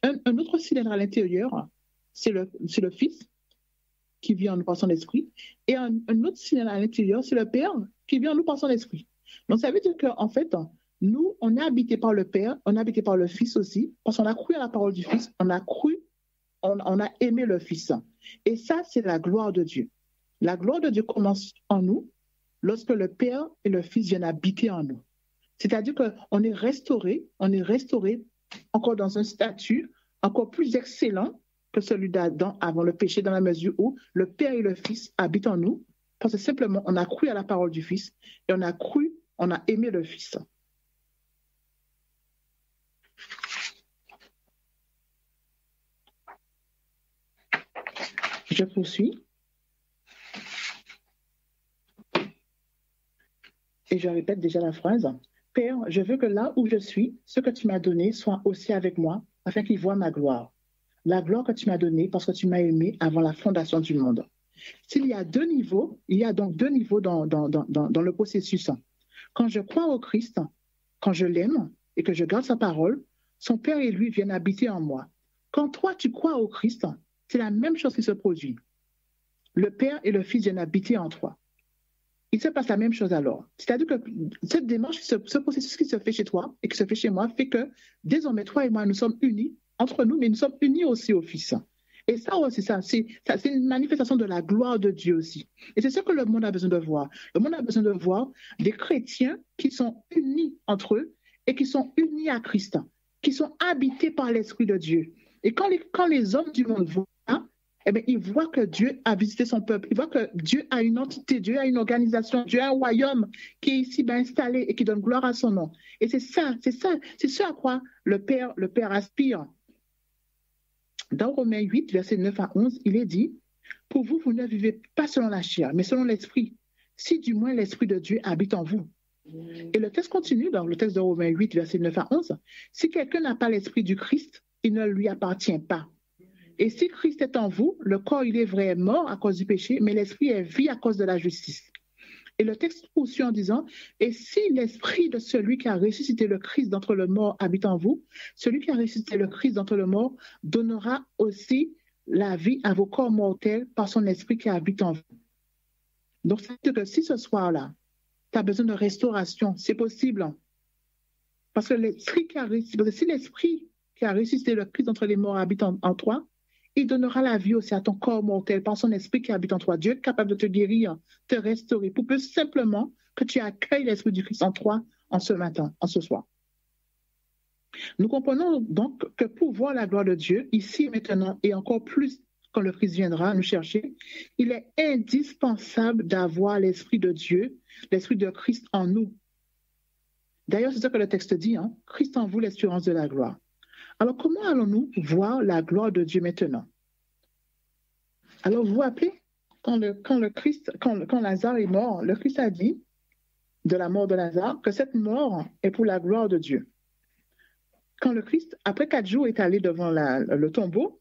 Un autre cylindre à l'intérieur, c'est le Fils qui vit en nous par son esprit. Et un autre cylindre à l'intérieur, c'est le Père qui vit en nous par son esprit. Donc ça veut dire qu'en fait, nous, on est habité par le Père, on est habité par le Fils aussi, parce qu'on a cru à la parole du Fils, on a aimé le Fils. Et ça, c'est la gloire de Dieu. La gloire de Dieu commence en nous lorsque le Père et le Fils viennent habiter en nous. C'est-à-dire qu'on est restauré encore dans un statut, encore plus excellent que celui d'Adam avant le péché, dans la mesure où le Père et le Fils habitent en nous, parce que simplement on a cru à la parole du Fils et on a aimé le Fils. Je poursuis. Et je répète déjà la phrase. Père, je veux que là où je suis, ce que tu m'as donné soit aussi avec moi, afin qu'ils voient ma gloire. La gloire que tu m'as donnée parce que tu m'as aimé avant la fondation du monde. S'il y a deux niveaux, il y a donc deux niveaux dans le processus. Quand je crois au Christ, quand je l'aime et que je garde sa parole, son Père et lui viennent habiter en moi. Quand toi, tu crois au Christ, c'est la même chose qui se produit. Le Père et le Fils viennent habiter en toi. Il se passe la même chose alors. C'est-à-dire que cette démarche, ce processus qui se fait chez toi et qui se fait chez moi fait que désormais, toi et moi, nous sommes unis entre nous, mais nous sommes unis aussi au Fils. Et ça aussi, c'est une manifestation de la gloire de Dieu aussi. Et c'est ce que le monde a besoin de voir. Le monde a besoin de voir des chrétiens qui sont unis entre eux et qui sont unis à Christ, qui sont habités par l'Esprit de Dieu. Et quand les hommes du monde voient, eh bien, ils voient que Dieu a visité son peuple. Ils voient que Dieu a une entité, Dieu a une organisation, Dieu a un royaume qui est ici installé et qui donne gloire à son nom. Et c'est ce à quoi le Père aspire. Dans Romains 8, versets 9 à 11, il est dit, « Pour vous, vous ne vivez pas selon la chair, mais selon l'Esprit, si du moins l'Esprit de Dieu habite en vous. » Et le texte continue dans le texte de Romains 8, versets 9 à 11, « Si quelqu'un n'a pas l'Esprit du Christ, il ne lui appartient pas. Et si Christ est en vous, le corps, il est vrai mort à cause du péché, mais l'Esprit est vie à cause de la justice. » Et le texte poursuit en disant, « Et si l'Esprit de celui qui a ressuscité le Christ d'entre les morts habite en vous, celui qui a ressuscité le Christ d'entre les morts donnera aussi la vie à vos corps mortels par son Esprit qui habite en vous. » Donc, ça veut dire que si ce soir-là, tu as besoin de restauration, c'est possible. Parce que si l'Esprit qui a ressuscité le Christ d'entre les morts habite en toi, il donnera la vie aussi à ton corps mortel par son esprit qui habite en toi. Dieu est capable de te guérir, te restaurer, pour peu simplement que tu accueilles l'Esprit du Christ en toi en ce matin, en ce soir. Nous comprenons donc que pour voir la gloire de Dieu, ici, maintenant, et encore plus quand le Christ viendra nous chercher, il est indispensable d'avoir l'Esprit de Dieu, l'Esprit de Christ en nous. D'ailleurs, c'est ce que le texte dit, hein? Christ en vous, l'espérance de la gloire. Alors, comment allons-nous voir la gloire de Dieu maintenant? Alors, vous vous rappelez, quand Lazare est mort, le Christ a dit de la mort de Lazare que cette mort est pour la gloire de Dieu. Quand le Christ, après 4 jours, est allé devant le tombeau,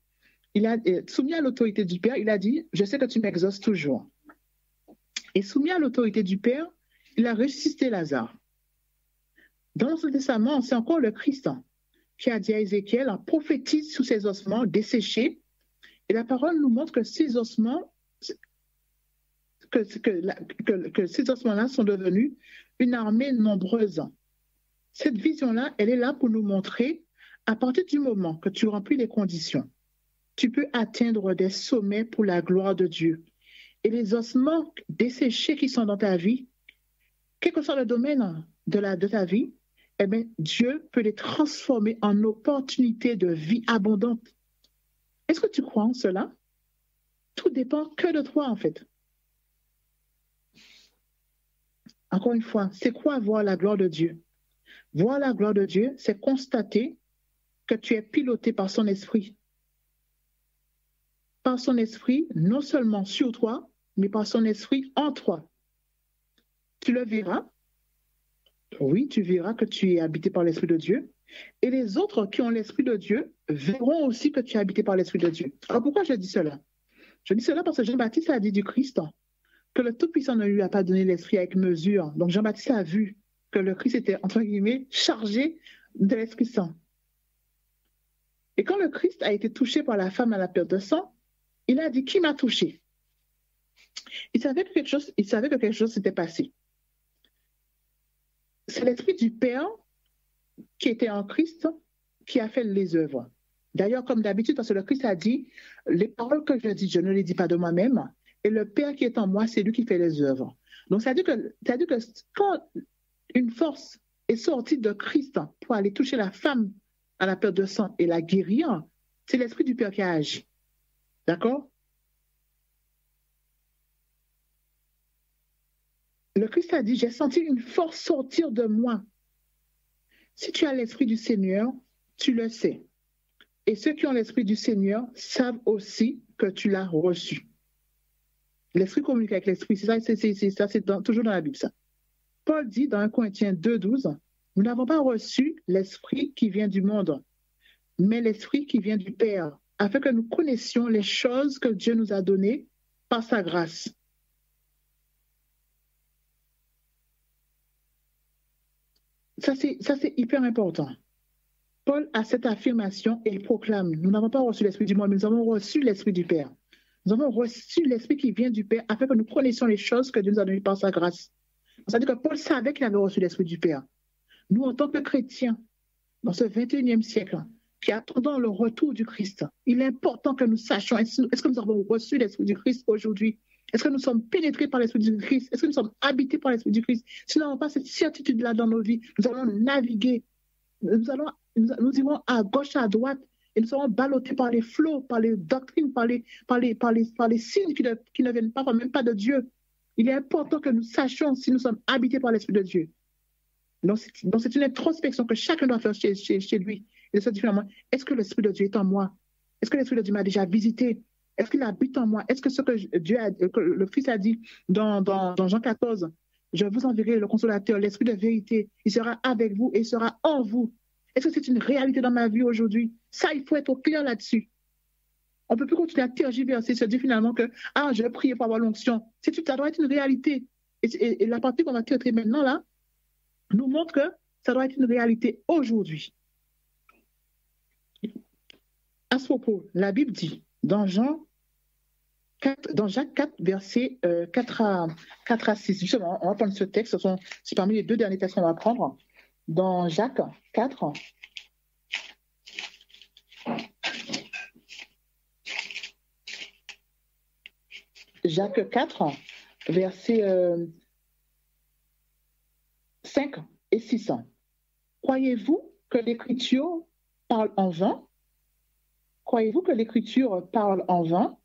il a soumis à l'autorité du Père, il a dit, « Je sais que tu m'exauces toujours. » Et soumis à l'autorité du Père, il a ressuscité Lazare. Dans l'Ancien Testament, c'est encore le Christ qui a dit à Ézéchiel, prophétise sur ces ossements desséchés. Et la parole nous montre que ces ossements, que ces ossements-là sont devenus une armée nombreuse. Cette vision-là, elle est là pour nous montrer, à partir du moment que tu remplis les conditions, tu peux atteindre des sommets pour la gloire de Dieu. Et les ossements desséchés qui sont dans ta vie, quel que soit le domaine de ta vie, eh bien, Dieu peut les transformer en opportunités de vie abondante. Est-ce que tu crois en cela? Tout dépend que de toi, en fait. Encore une fois, c'est quoi voir la gloire de Dieu? Voir la gloire de Dieu, c'est constater que tu es piloté par son esprit. Par son esprit, non seulement sur toi, mais par son esprit en toi. Tu le verras. Oui, tu verras que tu es habité par l'Esprit de Dieu. Et les autres qui ont l'Esprit de Dieu verront aussi que tu es habité par l'Esprit de Dieu. Alors pourquoi je dis cela? Je dis cela parce que Jean-Baptiste a dit du Christ que le Tout-Puissant ne lui a pas donné l'Esprit avec mesure. Donc Jean-Baptiste a vu que le Christ était, entre guillemets, chargé de l'Esprit Saint. Et quand le Christ a été touché par la femme à la perte de sang, il a dit, qui m'a touché? Il savait que quelque chose s'était passé. C'est l'Esprit du Père qui était en Christ qui a fait les œuvres. D'ailleurs, comme d'habitude, parce que le Christ a dit, les paroles que je dis, je ne les dis pas de moi-même, et le Père qui est en moi, c'est lui qui fait les œuvres. Donc, ça veut dire que quand une force est sortie de Christ pour aller toucher la femme à la perte de sang et la guérir, C'est l'Esprit du Père qui a agi. D'accord? Le Christ a dit, j'ai senti une force sortir de moi. Si tu as l'Esprit du Seigneur, tu le sais. Et ceux qui ont l'Esprit du Seigneur savent aussi que tu l'as reçu. L'Esprit communique avec l'Esprit. C'est ça, toujours dans la Bible, ça. Paul dit dans 1 Corinthiens 2,12, nous n'avons pas reçu l'Esprit qui vient du monde, mais l'Esprit qui vient du Père, afin que nous connaissions les choses que Dieu nous a données par sa grâce. Ça, c'est hyper important. Paul a cette affirmation et il proclame, nous n'avons pas reçu l'Esprit du monde, mais nous avons reçu l'Esprit du Père. Nous avons reçu l'Esprit qui vient du Père afin que nous connaissions les choses que Dieu nous a données par sa grâce. C'est-à-dire que Paul savait qu'il avait reçu l'Esprit du Père. Nous, en tant que chrétiens, dans ce 21e siècle, qui attendons le retour du Christ, il est important que nous sachions, est-ce que nous avons reçu l'Esprit du Christ aujourd'hui? Est-ce que nous sommes pénétrés par l'Esprit du Christ? Est-ce que nous sommes habités par l'Esprit du Christ? Si nous n'avons pas cette certitude-là dans nos vies, nous allons naviguer. Nous irons à gauche, à droite, et nous serons ballottés par les flots, par les doctrines, par les signes qui ne viennent pas, même pas de Dieu. Il est important que nous sachions si nous sommes habités par l'Esprit de Dieu. Donc c'est une introspection que chacun doit faire chez lui. Et de se dire finalement, est-ce que l'Esprit de Dieu est en moi? Est-ce que l'Esprit de Dieu m'a déjà visité? Est-ce qu'il habite en moi? Est-ce que ce que le Christ a dit dans Jean 14, je vous enverrai le consolateur, l'Esprit de vérité, il sera avec vous et il sera en vous. Est-ce que c'est une réalité dans ma vie aujourd'hui? Ça, il faut être au clair là-dessus. On ne peut plus continuer à tergiverser, se dire finalement que je vais prier pour avoir l'onction. Ça doit être une réalité. Et la partie qu'on va traiter maintenant là nous montre que ça doit être une réalité aujourd'hui. À ce propos, la Bible dit dans Jacques 4, versets 4 à 6. Justement, on va prendre ce texte, c'est parmi les deux derniers textes qu'on va prendre. Dans Jacques 4, Jacques 4, versets 5 et 6. Croyez-vous que l'Écriture parle en vain? Croyez-vous que l'Écriture parle en vain?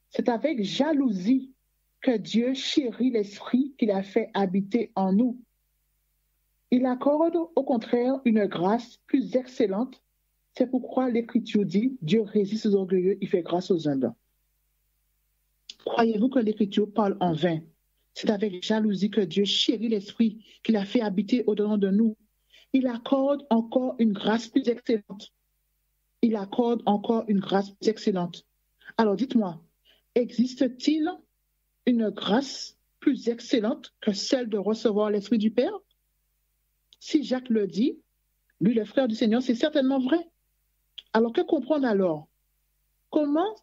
C'est avec jalousie que Dieu chérit l'Esprit qu'il a fait habiter en nous. Il accorde au contraire une grâce plus excellente. C'est pourquoi l'Écriture dit, Dieu résiste aux orgueilleux, il fait grâce aux humbles. Croyez-vous que l'Écriture parle en vain? C'est avec jalousie que Dieu chérit l'Esprit qu'il a fait habiter au-dedans de nous. Il accorde encore une grâce plus excellente. Il accorde encore une grâce plus excellente. Alors dites-moi, existe-t-il une grâce plus excellente que celle de recevoir l'Esprit du Père? Si Jacques le dit, lui le frère du Seigneur, c'est certainement vrai. Alors que comprendre alors? Comment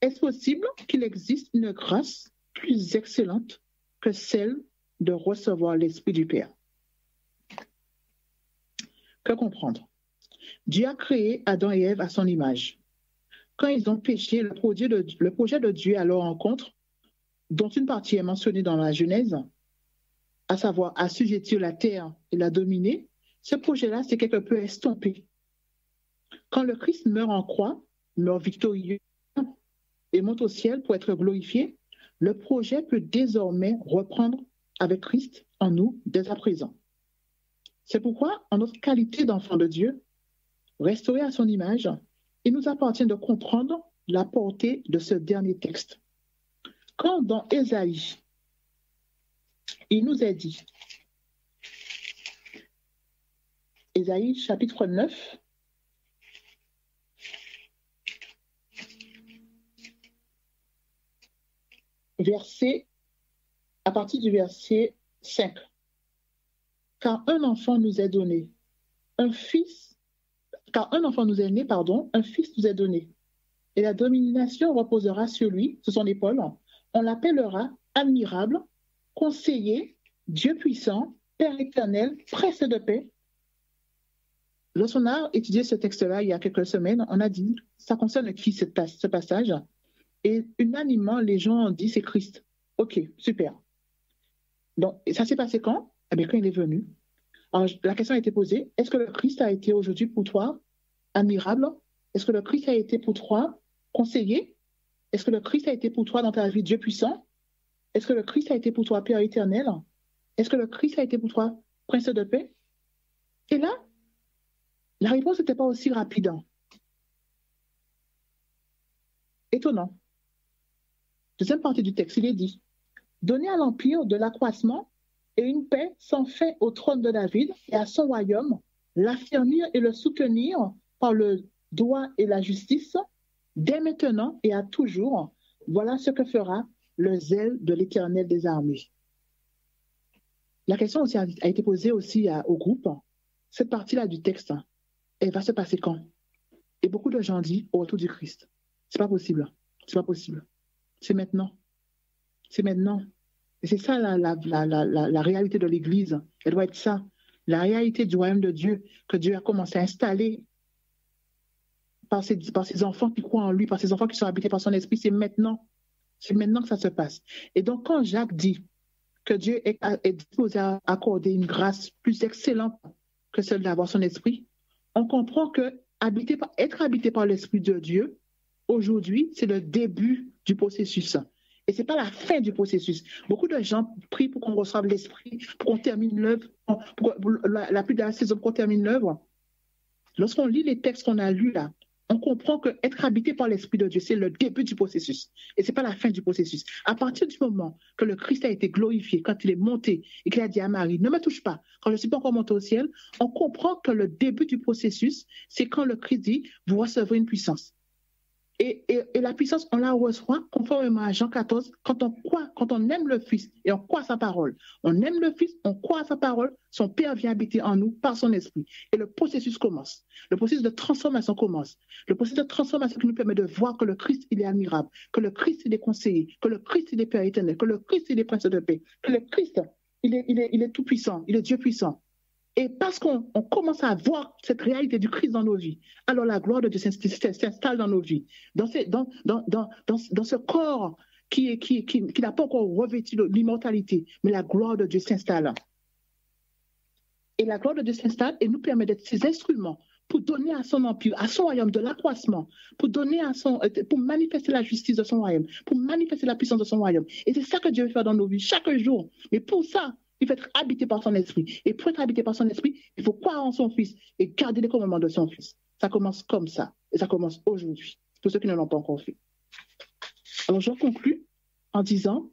est-ce possible qu'il existe une grâce plus excellente que celle de recevoir l'Esprit du Père? Que comprendre? Dieu a créé Adam et Ève à son image. Quand ils ont péché, le projet de Dieu à leur rencontre, dont une partie est mentionnée dans la Genèse, à savoir assujettir la terre et la dominer, ce projet-là s'est quelque peu estompé. Quand le Christ meurt en croix, meurt victorieux et monte au ciel pour être glorifié, le projet peut désormais reprendre avec Christ en nous dès à présent. C'est pourquoi, en notre qualité d'enfant de Dieu, restauré à son image, il nous appartient de comprendre la portée de ce dernier texte. Quand dans Ésaïe, il nous est dit, Ésaïe chapitre 9, à partir du verset 5. Car un enfant nous est donné, un fils nous est donné, et la domination reposera sur lui, sur son épaule. On l'appellera admirable, conseiller, Dieu puissant, Père éternel, prince de paix. Lorsqu'on a étudié ce texte-là il y a quelques semaines, on a dit, ça concerne qui ce passage? Et unanimement, les gens ont dit, c'est Christ. Ok, super. Donc, ça s'est passé quand? Eh bien, quand il est venu. Alors, la question a été posée, est-ce que le Christ a été aujourd'hui pour toi admirable? Est-ce que le Christ a été pour toi conseiller? Est-ce que le Christ a été pour toi dans ta vie Dieu puissant? Est-ce que le Christ a été pour toi Père éternel? Est-ce que le Christ a été pour toi Prince de paix? Et là, la réponse n'était pas aussi rapide. Étonnant. Deuxième partie du texte, il est dit, donner à l'Empire de l'accroissement et une paix sans fin au trône de David et à son royaume, l'affermir et le soutenir par le droit et la justice, dès maintenant et à toujours. Voilà ce que fera le zèle de l'Éternel des armées. La question aussi a été posée aussi au groupe. Cette partie-là du texte, elle va se passer quand? Et beaucoup de gens disent au retour du Christ. C'est pas possible. C'est pas possible. C'est maintenant. C'est maintenant. Et c'est ça la réalité de l'Église. Elle doit être ça. La réalité du royaume de Dieu que Dieu a commencé à installer par ses enfants qui croient en lui, par ses enfants qui sont habités par son esprit. C'est maintenant. C'est maintenant que ça se passe. Et donc, quand Jacques dit que Dieu est disposé à accorder une grâce plus excellente que celle d'avoir son esprit, on comprend que être habité par l'esprit de Dieu, aujourd'hui, c'est le début du processus. Et ce n'est pas la fin du processus. Beaucoup de gens prient pour qu'on reçoive l'esprit, pour qu'on termine l'œuvre, pour la plupart de la saison, pour qu'on termine l'œuvre. Lorsqu'on lit les textes qu'on a lus là, on comprend qu'être habité par l'Esprit de Dieu, c'est le début du processus. Et ce n'est pas la fin du processus. À partir du moment que le Christ a été glorifié, quand il est monté et qu'il a dit à Marie, ne me touche pas, quand je ne suis pas encore monté au ciel, on comprend que le début du processus, c'est quand le Christ dit, vous recevrez une puissance. Et la puissance, on la reçoit conformément à Jean 14, quand on aime le Fils et on croit à sa parole. On aime le Fils, on croit à sa parole, son Père vient habiter en nous par son esprit. Et le processus commence. Le processus de transformation commence. Le processus de transformation qui nous permet de voir que le Christ, il est admirable, que le Christ, il est conseiller, que le Christ, il est Père éternel, que le Christ, il est Prince de paix, que le Christ, il est tout puissant, il est Dieu puissant. Et parce qu'on commence à voir cette réalité du Christ dans nos vies, alors la gloire de Dieu s'installe dans nos vies. Dans ce corps qui n'a pas encore revêtu l'immortalité, mais la gloire de Dieu s'installe. Et la gloire de Dieu s'installe et nous permet d'être ses instruments pour donner à son empire, à son royaume de l'accroissement, pour manifester la justice de son royaume, pour manifester la puissance de son royaume. Et c'est ça que Dieu veut faire dans nos vies chaque jour. Mais pour ça, il faut être habité par son esprit. Et pour être habité par son esprit, il faut croire en son Fils et garder les commandements de son Fils. Ça commence comme ça. Et ça commence aujourd'hui, pour ceux qui ne l'ont pas encore fait. Alors, je conclue en disant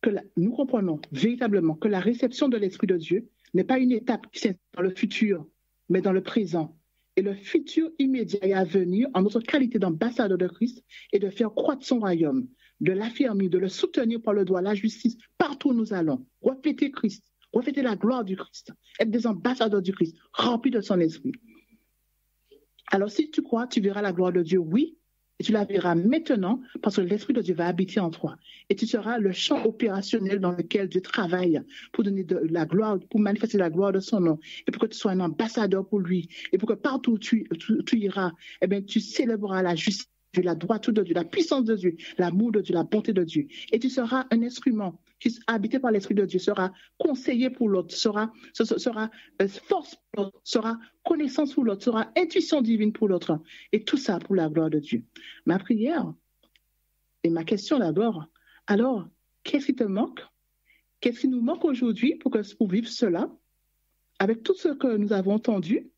que nous comprenons véritablement que la réception de l'Esprit de Dieu n'est pas une étape qui s'installe dans le futur, mais dans le présent. Et le futur immédiat et à venir, en notre qualité d'ambassadeur de Christ, est de faire croître son royaume, de l'affirmer, de le soutenir par le droit, la justice, partout où nous allons. Refléter Christ, refléter la gloire du Christ, être des ambassadeurs du Christ, remplis de son esprit. Alors si tu crois, tu verras la gloire de Dieu, oui, et tu la verras maintenant parce que l'Esprit de Dieu va habiter en toi. Et tu seras le champ opérationnel dans lequel Dieu travaille pour donner de la gloire, pour manifester la gloire de son nom. Et pour que tu sois un ambassadeur pour lui. Et pour que partout où tu iras, eh bien, tu célébreras la justice, la droiture de Dieu, la puissance de Dieu, l'amour de Dieu, la bonté de Dieu. Et tu seras un instrument qui est habité par l'Esprit de Dieu, sera conseiller pour l'autre, sera force pour l'autre, sera connaissance pour l'autre, sera intuition divine pour l'autre. Et tout ça pour la gloire de Dieu. Ma prière et ma question d'abord, alors, qu'est-ce qui te manque? Qu'est-ce qui nous manque aujourd'hui pour vivre cela? Avec tout ce que nous avons entendu,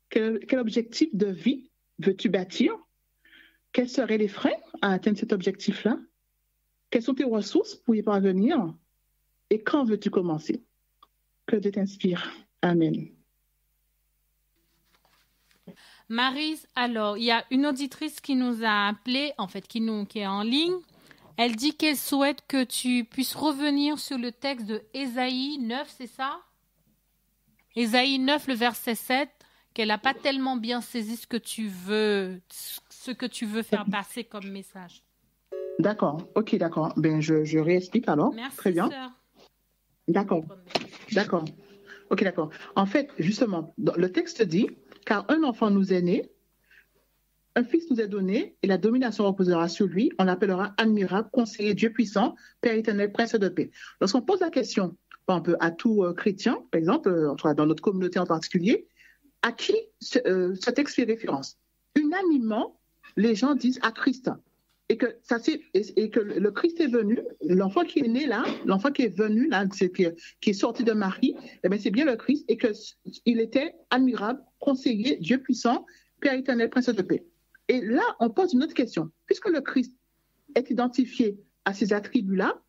quel objectif de vie veux-tu bâtir? Quels seraient les freins à atteindre cet objectif-là? Quelles sont tes ressources pour y parvenir? Et quand veux-tu commencer? Que Dieu t'inspire. Amen. Maryse, alors, il y a une auditrice qui nous a appelé, en fait, qui est en ligne. Elle dit qu'elle souhaite que tu puisses revenir sur le texte de Ésaïe 9, c'est ça? Ésaïe 9, le verset 7, qu'elle n'a pas tellement bien saisi ce que tu veux faire passer comme message. D'accord, ok, d'accord. Ben, je réexplique alors. Merci, très bien. Sœur. D'accord. Ok, d'accord. En fait, justement, le texte dit, car un enfant nous est né, un fils nous est donné, et la domination reposera sur lui. On l'appellera admirable, conseiller, Dieu puissant, Père éternel, Prince de paix. Lorsqu'on pose la question, un peu à tout chrétien, par exemple, dans notre communauté en particulier, à qui ce texte fait référence? unanimement, les gens disent à Christ. Et que le Christ est venu, l'enfant qui est né là, l'enfant qui est venu là, qui est sorti de Marie, eh bien, c'est bien le Christ, et qu'il était admirable, conseiller, Dieu puissant, Père éternel, Prince de paix. Et là, on pose une autre question. Puisque le Christ est identifié à ces attributs-là,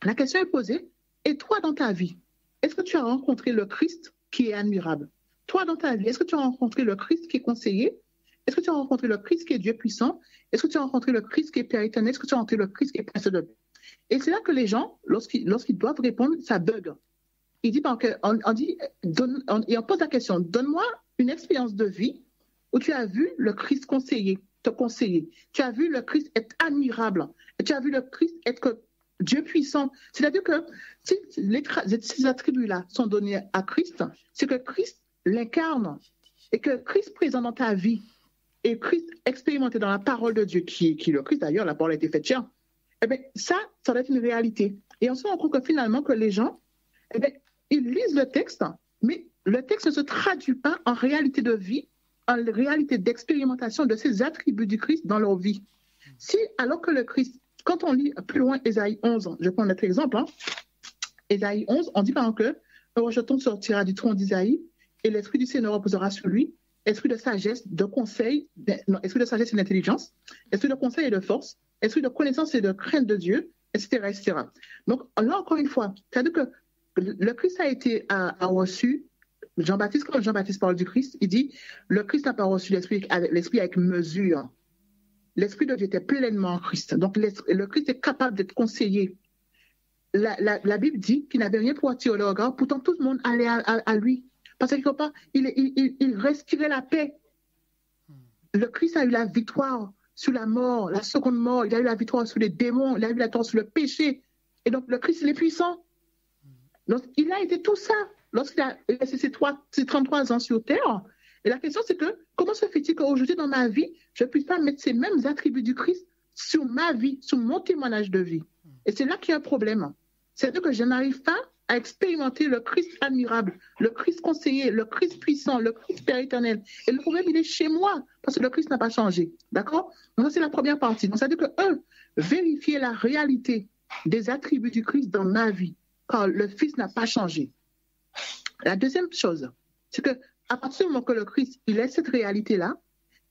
la question est posée, et toi dans ta vie, est-ce que tu as rencontré le Christ qui est admirable? Toi dans ta vie, est-ce que tu as rencontré le Christ qui est conseiller? Est-ce que tu as rencontré le Christ qui est Dieu puissant? Est-ce que tu as rencontré le Christ qui est Père éternel? Est-ce que tu as rencontré le Christ qui est Prince de paix? Et c'est là que les gens, lorsqu'ils doivent répondre, ça bug. Il dit, on pose la question, donne-moi une expérience de vie où tu as vu le Christ te conseiller. Tu as vu le Christ être admirable. Et tu as vu le Christ être Dieu puissant. C'est-à-dire que si ces attributs-là sont donnés à Christ, c'est que Christ l'incarne et que Christ présent dans ta vie et Christ expérimenté dans la parole de Dieu, qui est le Christ d'ailleurs, la parole a été faite chair, eh bien, ça doit être une réalité. Et on se rend compte que finalement, que les gens, eh bien, ils lisent le texte, mais le texte ne se traduit pas en réalité de vie, en réalité d'expérimentation de ces attributs du Christ dans leur vie. Si, alors que le Christ, quand on lit plus loin Ésaïe 11, je prends notre exemple, Ésaïe 11, on dit par exemple que le rejeton sortira du trône d'Isaïe et l'esprit du Seigneur reposera sur lui, esprit de sagesse, de conseil, esprit de sagesse et d'intelligence, esprit de conseil et de force, esprit de connaissance et de crainte de Dieu, etc., etc. Donc là, encore une fois, c'est-à-dire que le Christ a reçu, Jean-Baptiste, quand Jean-Baptiste parle du Christ, il dit, le Christ n'a pas reçu l'esprit avec mesure. L'esprit de Dieu était pleinement en Christ. Donc le Christ est capable d'être conseillé. La Bible dit qu'il n'avait rien pour attirer le regard, pourtant tout le monde allait à lui. Parce qu'il il respirait la paix. Le Christ a eu la victoire sur la mort, la seconde mort. Il a eu la victoire sur les démons. Il a eu la victoire sur le péché. Et donc, le Christ, il est puissant. Donc, il a été tout ça lorsqu'il a laissé ses 33 ans sur terre. Et la question, c'est que comment se fait-il qu'aujourd'hui, dans ma vie, je ne puisse pas mettre ces mêmes attributs du Christ sur ma vie, sur mon témoignage de vie? Et c'est là qu'il y a un problème. C'est-à-dire que je n'arrive pas à expérimenter le Christ admirable, le Christ conseiller, le Christ puissant, le Christ Père éternel. Et le problème, il est chez moi, parce que le Christ n'a pas changé. D'accord? Donc, ça, c'est la première partie. Donc, c'est-à-dire que, vérifier la réalité des attributs du Christ dans ma vie, car le Fils n'a pas changé. La deuxième chose, c'est que à partir du moment que le Christ, il est cette réalité-là,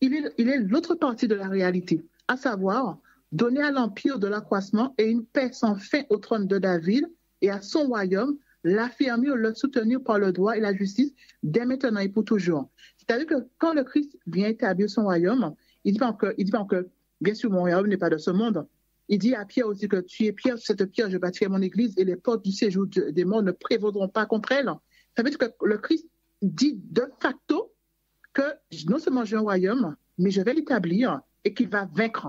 il est l'autre partie de la réalité, à savoir donner à l'empire de l'accroissement et une paix sans fin au trône de David et à son royaume, l'affermir, le soutenir par le droit et la justice dès maintenant et pour toujours. C'est-à-dire que quand le Christ vient établir son royaume, il dit pas que bien sûr, mon royaume n'est pas de ce monde. Il dit à Pierre aussi que tu es Pierre, sur cette pierre, je bâtirai mon église et les portes du séjour des morts ne prévaudront pas contre elle. Ça veut dire que le Christ dit de facto que non seulement j'ai un royaume, mais je vais l'établir et qu'il va vaincre.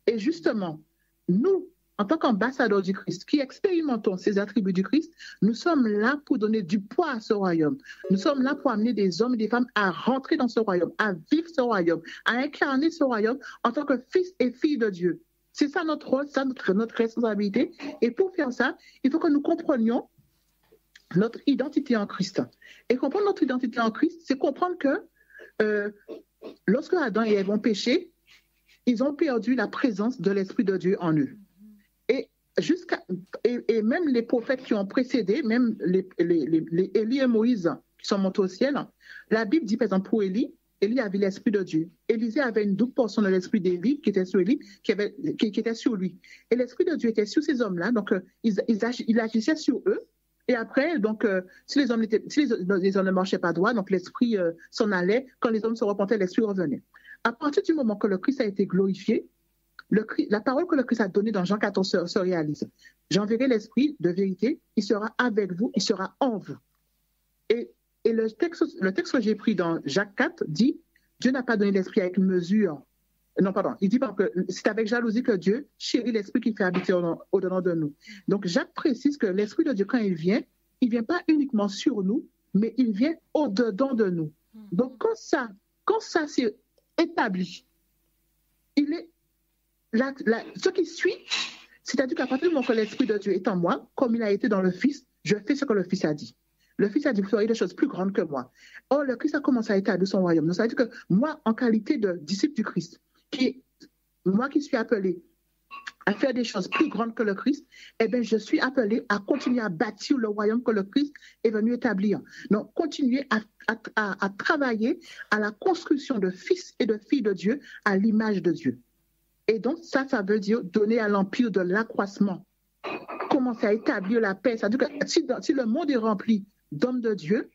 Et justement, nous, en tant qu'ambassadeurs du Christ, qui expérimentons ces attributs du Christ, nous sommes là pour donner du poids à ce royaume. Nous sommes là pour amener des hommes et des femmes à rentrer dans ce royaume, à vivre ce royaume, à incarner ce royaume en tant que fils et filles de Dieu. C'est ça notre rôle, c'est ça notre responsabilité. Et pour faire ça, il faut que nous comprenions notre identité en Christ. Et comprendre notre identité en Christ, c'est comprendre que lorsque Adam et Ève ont péché, ils ont perdu la présence de l'Esprit de Dieu en eux. Et même les prophètes qui ont précédé, même les Élie et Moïse qui sont montés au ciel, la Bible dit par exemple pour Élie avait l'Esprit de Dieu. Élisée avait une double portion de l'Esprit d'Élie qui était sur Élie, qui était sur lui. Et l'Esprit de Dieu était sur ces hommes-là, donc il agissait sur eux. Et après, donc, si les hommes ne marchaient pas droit, donc l'Esprit s'en allait. Quand les hommes se repentaient, l'Esprit revenait. À partir du moment que le Christ a été glorifié, la parole que le Christ a donnée dans Jean 14 se réalise. J'enverrai l'Esprit de vérité, il sera avec vous, il sera en vous. Et le texte que j'ai pris dans Jacques 4 dit, Dieu n'a pas donné l'Esprit avec mesure. Non, pardon, il dit que c'est avec jalousie que Dieu chérit l'Esprit qui fait habiter au-dedans de nous. Donc Jacques précise que l'Esprit de Dieu, quand il vient pas uniquement sur nous, mais il vient au-dedans de nous. Donc quand ça s'est établi, il est ce qui suit, c'est-à-dire qu'à partir du moment que l'Esprit de Dieu est en moi, comme il a été dans le Fils, je fais ce que le Fils a dit. Le Fils a dit, vous ferez des choses plus grandes que moi. Or, le Christ a commencé à établir son royaume. Donc, ça veut dire que moi, en qualité de disciple du Christ, moi qui suis appelé à faire des choses plus grandes que le Christ, eh bien, je suis appelé à continuer à bâtir le royaume que le Christ est venu établir. Donc, continuer à travailler à la construction de fils et de filles de Dieu à l'image de Dieu. Et donc, ça veut dire donner à l'empire de l'accroissement, commencer à établir la paix. C'est-à-dire que si le monde est rempli d'hommes de Dieu,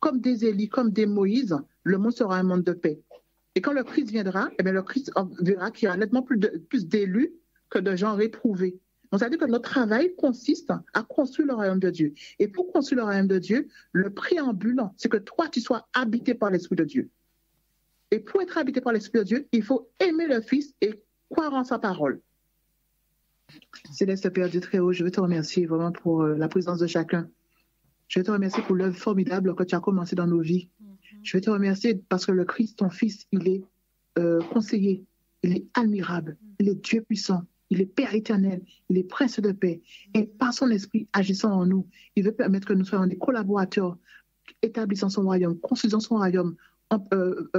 comme des Élie, comme des Moïse, le monde sera un monde de paix. Et quand le Christ viendra, eh bien, le Christ verra qu'il y a nettement plus d'élus que de gens réprouvés. Donc, ça veut dire que notre travail consiste à construire le royaume de Dieu. Et pour construire le royaume de Dieu, le préambule, c'est que toi, tu sois habité par l'Esprit de Dieu. Et pour être habité par l'Esprit de Dieu, il faut aimer le Fils et croire en sa parole. Céleste Père du Très-Haut, je veux te remercier vraiment pour la présence de chacun. Je veux te remercier pour l'œuvre formidable que tu as commencé dans nos vies. Je veux te remercier parce que le Christ, ton Fils, il est conseiller, il est admirable, il est Dieu puissant, il est Père éternel, il est Prince de paix. Et par son esprit agissant en nous, il veut permettre que nous soyons des collaborateurs, établissant son royaume, construisant son royaume,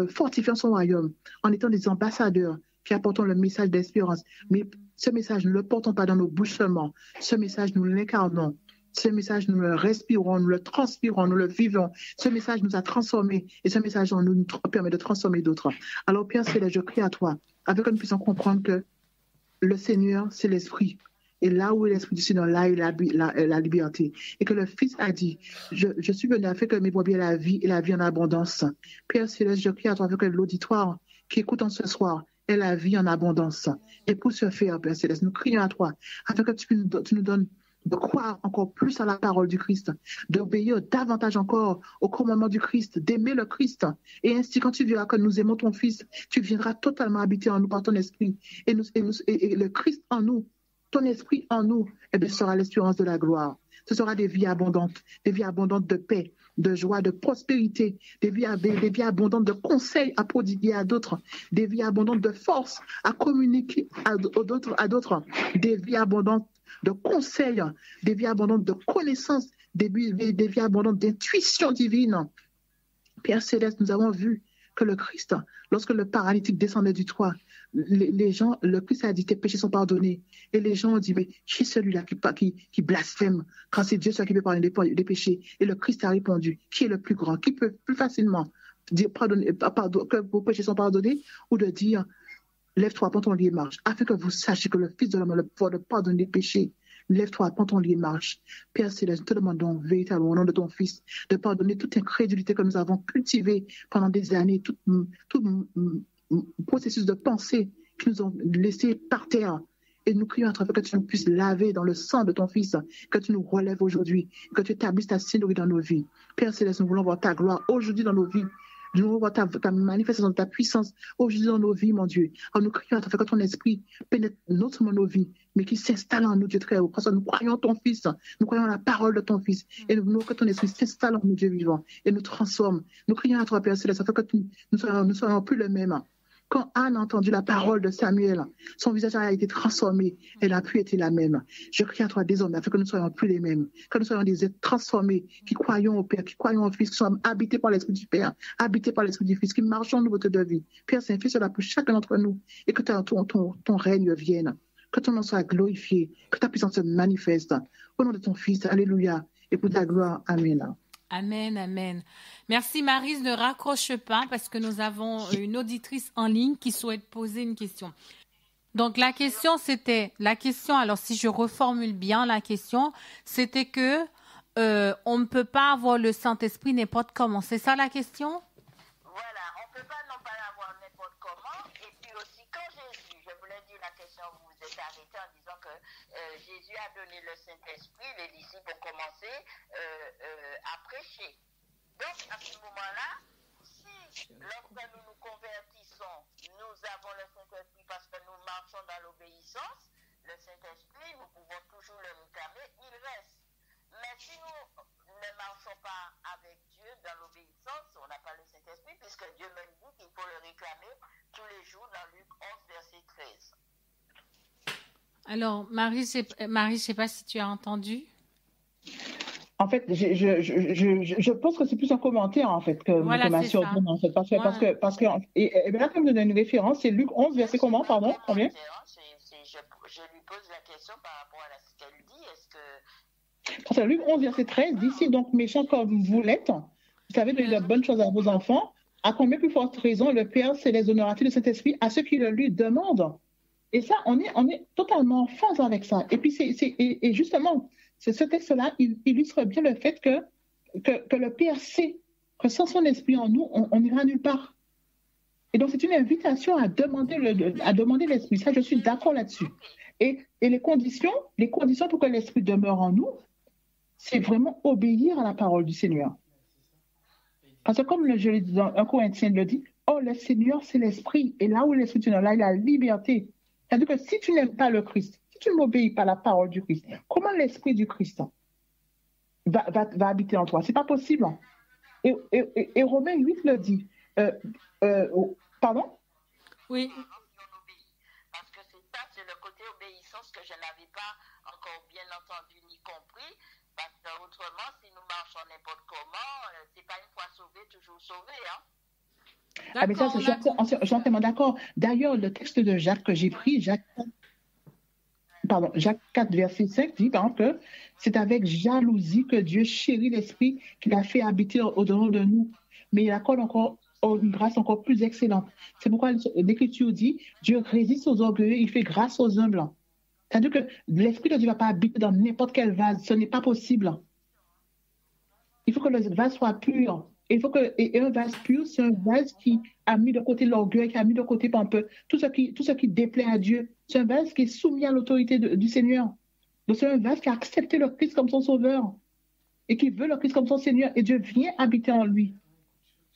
fortifiant son royaume, en étant des ambassadeurs qui apportons le message d'espérance. Mais ce message, nous ne le portons pas dans nos bouches seulement. Ce message, nous l'incarnons. Ce message, nous le respirons, nous le transpirons, nous le vivons. Ce message nous a transformés et ce message en nous permet de transformer d'autres. Alors, Père Céleste, je prie à toi, afin que nous puissions comprendre que le Seigneur, c'est l'Esprit. Et là où est l'Esprit du Seigneur, là est la liberté. Et que le Fils a dit, je suis venu afin que mes brebis aient la vie et la vie en abondance. Père Céleste, je prie à toi, afin que l'auditoire qui écoute en ce soir ait la vie en abondance. Et pour ce faire, Père Céleste, nous crions à toi, afin que tu nous donnes de croire encore plus à la parole du Christ, d'obéir davantage encore au commandement du Christ, d'aimer le Christ. Et ainsi, quand tu verras que nous aimons ton Fils, tu viendras totalement habiter en nous par ton esprit. Et le Christ en nous, ton esprit en nous, eh bien, sera l'espérance de la gloire. Ce sera des vies abondantes de paix, de joie, de prospérité, des vies abondantes de conseils à prodiguer à d'autres, des vies abondantes de force à communiquer à d'autres, des vies abondantes de conseils, des vies abondantes de connaissances, des vies abondantes d'intuition divine. Père Céleste, nous avons vu que le Christ, lorsque le paralytique descendait du toit, le Christ a dit, tes péchés sont pardonnés. Et les gens ont dit, mais qui est celui-là qui blasphème quand c'est Dieu seul qui peut pardonner des péchés? Et le Christ a répondu, qui est le plus grand, qui peut plus facilement dire que vos péchés sont pardonnés, ou de dire, lève-toi, prends ton lit et marche, afin que vous sachiez que le Fils de l'homme a le pouvoir de pardonner les péchés. Lève-toi, prends ton lit et marche. Père Céleste, nous te demandons véritablement au nom de ton Fils de pardonner toute incrédulité que nous avons cultivée pendant des années, tout processus de pensée qui nous ont laissé par terre. Et nous crions à travers que tu nous puisses laver dans le sang de ton Fils, que tu nous relèves aujourd'hui, que tu établisses ta seigneurie dans nos vies. Père Céleste, nous voulons voir ta gloire aujourd'hui dans nos vies. Nous voulons voir ta manifestation de ta puissance aujourd'hui dans nos vies, mon Dieu. Alors nous crions à travers que ton esprit pénètre non seulement nos vies, mais qui s'installe en nous, Dieu très haut. Parce que nous croyons en ton Fils, nous croyons en la parole de ton Fils. Et nous voulons que ton esprit s'installe en nous, Dieu vivant, et nous transforme. Nous crions à toi, Père Céleste, afin que nous ne soyons plus le même. Quand Anne a entendu la parole de Samuel, son visage a été transformé. Elle n'a plus été la même. Je crie à toi désormais afin que nous ne soyons plus les mêmes. Que nous soyons des êtres transformés, qui croyons au Père, qui croyons au Fils, qui sommes habités par l'Esprit du Père, habités par l'Esprit du Fils, qui marchons en nouveauté de vie. Père Saint, fais cela pour chacun d'entre nous et que ton règne vienne. Que ton nom soit glorifié, que ta puissance se manifeste. Au nom de ton Fils, alléluia, et pour ta gloire, amen. Amen, amen. Merci Maryse, ne raccroche pas parce que nous avons une auditrice en ligne qui souhaite poser une question. Donc la question, alors si je reformule bien la question, c'était que on ne peut pas avoir le Saint-Esprit n'importe comment. C'est ça la question? Voilà, on ne peut pas non pas l'avoir n'importe comment. Et puis aussi, quand Jésus, je voulais dire la question, vous vous êtes arrêté en disant que Jésus a donné le Saint-Esprit, les disciples ont commencé à prêcher. Donc, à ce moment-là, si lorsque nous nous convertissons, nous avons le Saint-Esprit parce que nous marchons dans l'obéissance, le Saint-Esprit, nous pouvons toujours le réclamer, il reste. Mais si nous ne marchons pas avec Dieu dans l'obéissance, on n'a pas le Saint-Esprit, puisque Dieu me dit qu'il faut le réclamer tous les jours dans Luc 11, verset 13. Alors, Marie, je ne sais pas si tu as entendu. En fait, je pense que c'est plus un commentaire, en fait, que Voilà, ma c'est sœur ça. donne, en fait. Ouais. Parce que, et bien là, comme je donne une référence, c'est Luc 11, verset comment, C'est pas un pardon, combien? commentaire, hein, je lui pose la question par rapport à ce qu'elle dit. Est-ce que... Parce que Luc 11, verset 13 dit, si donc méchant comme vous l'êtes, vous savez donner de bonnes choses à vos enfants, à combien plus forte raison le Père céleste donnera-t-il le Saint-Esprit à ceux qui le lui demandent? Et ça, on est totalement en phase avec ça. Et puis, et justement, ce texte-là, il illustre bien le fait que le Père sait que sans son esprit en nous, on n'ira nulle part. Et donc, c'est une invitation à demander l'esprit. Ça, je suis d'accord là-dessus. Et les conditions pour que l'esprit demeure en nous, c'est vraiment obéir à la parole du Seigneur. Parce que comme je l'ai dit dans 1 Corinthiens le dit, oh, le Seigneur, c'est l'esprit. Et là où l'esprit est, là, il y a la liberté. C'est-à-dire que si tu n'aimes pas le Christ, si tu n'obéis pas à la parole du Christ, comment l'esprit du Christ va habiter en toi? C'est pas possible. Et Romains 8 le dit. Pardon? Oui. on obéit. Parce que c'est le côté obéissance que je n'avais pas encore bien entendu ni compris. Parce que autrement, si nous marchons n'importe comment, c'est pas une fois sauvé, toujours sauvé, hein. Ah, mais ça, je suis entièrement d'accord. D'ailleurs, le texte de Jacques que j'ai pris, Jacques 4, verset 5, dit par exemple que c'est avec jalousie que Dieu chérit l'esprit qu'il a fait habiter au-dedans de nous. Mais il accorde encore une grâce encore plus excellente. C'est pourquoi l'Écriture dit Dieu résiste aux orgueilleux, il fait grâce aux humbles. C'est-à-dire que l'esprit de Dieu ne va pas habiter dans n'importe quel vase. Ce n'est pas possible. Il faut que le vase soit pur. Il faut et un vase pur, c'est un vase qui a mis de côté l'orgueil, qui a mis de côté un peu tout ce qui déplaît à Dieu. C'est un vase qui est soumis à l'autorité du Seigneur. Donc c'est un vase qui a accepté le Christ comme son sauveur et qui veut le Christ comme son Seigneur. Et Dieu vient habiter en lui.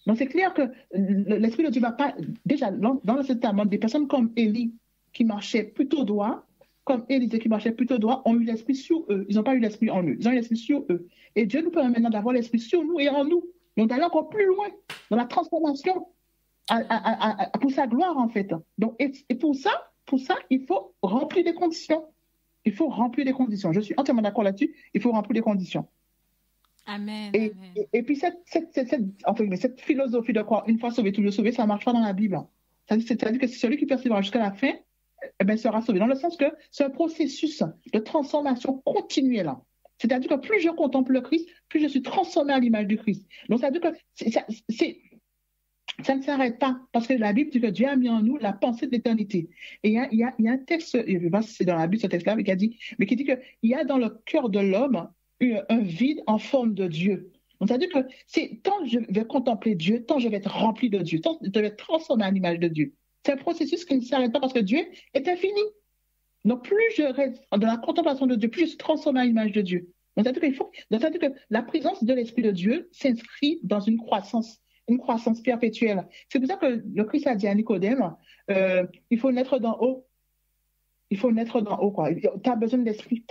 Donc c'est clair que l'Esprit de Dieu ne va pas... Déjà, dans l'Ancien Testament, des personnes comme Élie qui marchaient plutôt droit, comme Élisée qui marchait plutôt droit, ont eu l'Esprit sur eux. Ils n'ont pas eu l'Esprit en eux. Ils ont eu l'Esprit sur eux. Et Dieu nous permet maintenant d'avoir l'Esprit sur nous et en nous. Donc d'aller encore plus loin dans la transformation pour sa gloire, en fait. Donc, et pour ça, il faut remplir des conditions. Il faut remplir des conditions. Je suis entièrement d'accord là-dessus. Il faut remplir des conditions. Amen. Et puis cette philosophie de croire une fois sauvé, toujours sauvé, ça ne marche pas dans la Bible. C'est-à-dire que celui qui persévère jusqu'à la fin, sera sauvé. Dans le sens que c'est un processus de transformation continuelle. C'est-à-dire que plus je contemple le Christ, plus je suis transformé à l'image du Christ. Donc, c'est-à-dire que ça ne s'arrête pas, parce que la Bible dit que Dieu a mis en nous la pensée de l'éternité. Et il y a un texte, je ne sais pas si c'est dans la Bible ce texte-là, mais qui dit qu'il y a dans le cœur de l'homme un vide en forme de Dieu. Donc, c'est-à-dire que tant je vais contempler Dieu, tant je vais être rempli de Dieu, tant je vais être transformé à l'image de Dieu. C'est un processus qui ne s'arrête pas parce que Dieu est infini. Donc, plus je reste dans la contemplation de Dieu, plus je suis transformé à l'image de Dieu. Donc, c'est-à-dire que la présence de l'Esprit de Dieu s'inscrit dans une croissance perpétuelle. C'est pour ça que le Christ a dit à Nicodème, il faut naître d'en haut. Il faut naître d'en haut, quoi. Tu as besoin d'esprit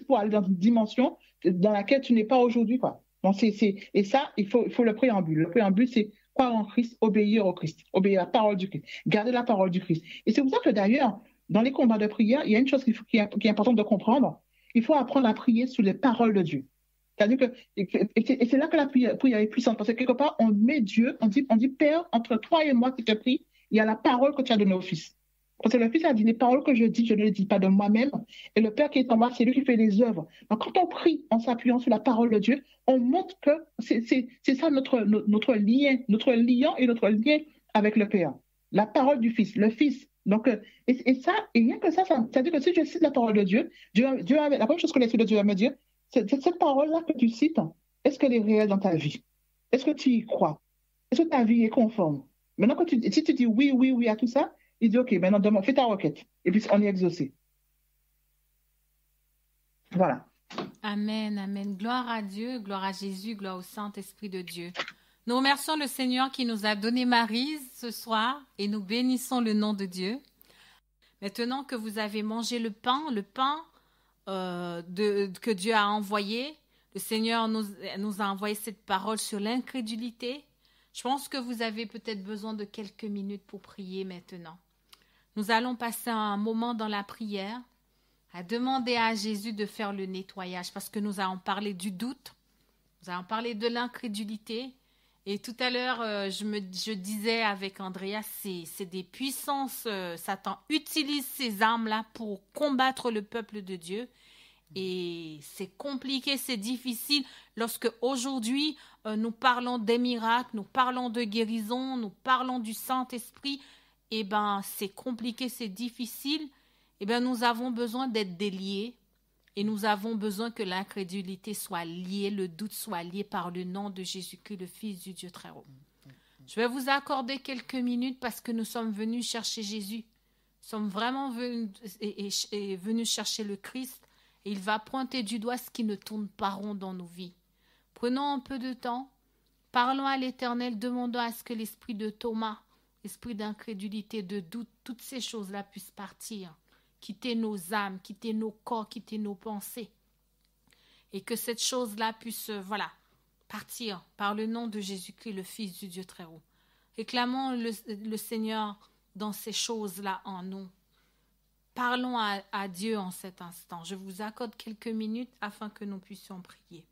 pour aller dans une dimension dans laquelle tu n'es pas aujourd'hui, quoi. Donc, et ça, il faut le préambule. Le préambule, c'est croire en Christ, obéir au Christ, obéir à la parole du Christ, garder la parole du Christ. Et c'est pour ça que d'ailleurs, dans les combats de prière, il y a une chose qui est importante de comprendre. Il faut apprendre à prier sous les paroles de Dieu. C'est-à-dire que, et c'est là que la prière est puissante, parce que quelque part, on met Dieu, on dit Père, entre toi et moi qui te prie, il y a la parole que tu as donnée au Fils. Parce que le Fils a dit, les paroles que je dis, je ne les dis pas de moi-même. Et le Père qui est en moi, c'est lui qui fait les œuvres. Donc, quand on prie en s'appuyant sur la parole de Dieu, on montre que c'est ça notre lien et notre lien avec le Père. La parole du Fils, le Fils. Donc, et rien que ça veut dire que si je cite la parole de Dieu, la première chose que l'Esprit de Dieu va me dire, c'est cette parole-là que tu cites, est-ce qu'elle est réelle dans ta vie? Est-ce que tu y crois? Est-ce que ta vie est conforme? Maintenant, si tu dis oui à tout ça, il dit, OK, maintenant, fais ta requête. Et puis, on est exaucé. Voilà. Amen, amen. Gloire à Dieu, gloire à Jésus, gloire au Saint-Esprit de Dieu. Nous remercions le Seigneur qui nous a donné Maryse ce soir et nous bénissons le nom de Dieu. Maintenant que vous avez mangé le pain que Dieu a envoyé, le Seigneur nous a envoyé cette parole sur l'incrédulité. Je pense que vous avez peut-être besoin de quelques minutes pour prier maintenant. Nous allons passer un moment dans la prière à demander à Jésus de faire le nettoyage parce que nous allons parler du doute. Nous allons parler de l'incrédulité. Et tout à l'heure, je disais avec Andrea, c'est des puissances. Satan utilise ces armes-là pour combattre le peuple de Dieu. Et c'est compliqué, c'est difficile. Lorsque aujourd'hui, nous parlons des miracles, nous parlons de guérison, nous parlons du Saint-Esprit, eh ben, c'est compliqué, c'est difficile. Eh ben, nous avons besoin d'être déliés. Et nous avons besoin que l'incrédulité soit liée, le doute soit lié par le nom de Jésus-Christ, le Fils du Dieu très haut. Je vais vous accorder quelques minutes parce que nous sommes venus chercher Jésus. Nous sommes vraiment venus chercher le Christ. Et il va pointer du doigt ce qui ne tourne pas rond dans nos vies. Prenons un peu de temps. Parlons à l'Éternel. Demandons à ce que l'esprit de Thomas, l'esprit d'incrédulité, de doute, toutes ces choses-là puissent partir. Quitter nos âmes, quitter nos corps, quitter nos pensées. Et que cette chose-là puisse, partir par le nom de Jésus-Christ, le Fils du Dieu très haut. Réclamons le Seigneur dans ces choses-là en nous. Parlons à Dieu en cet instant. Je vous accorde quelques minutes afin que nous puissions prier.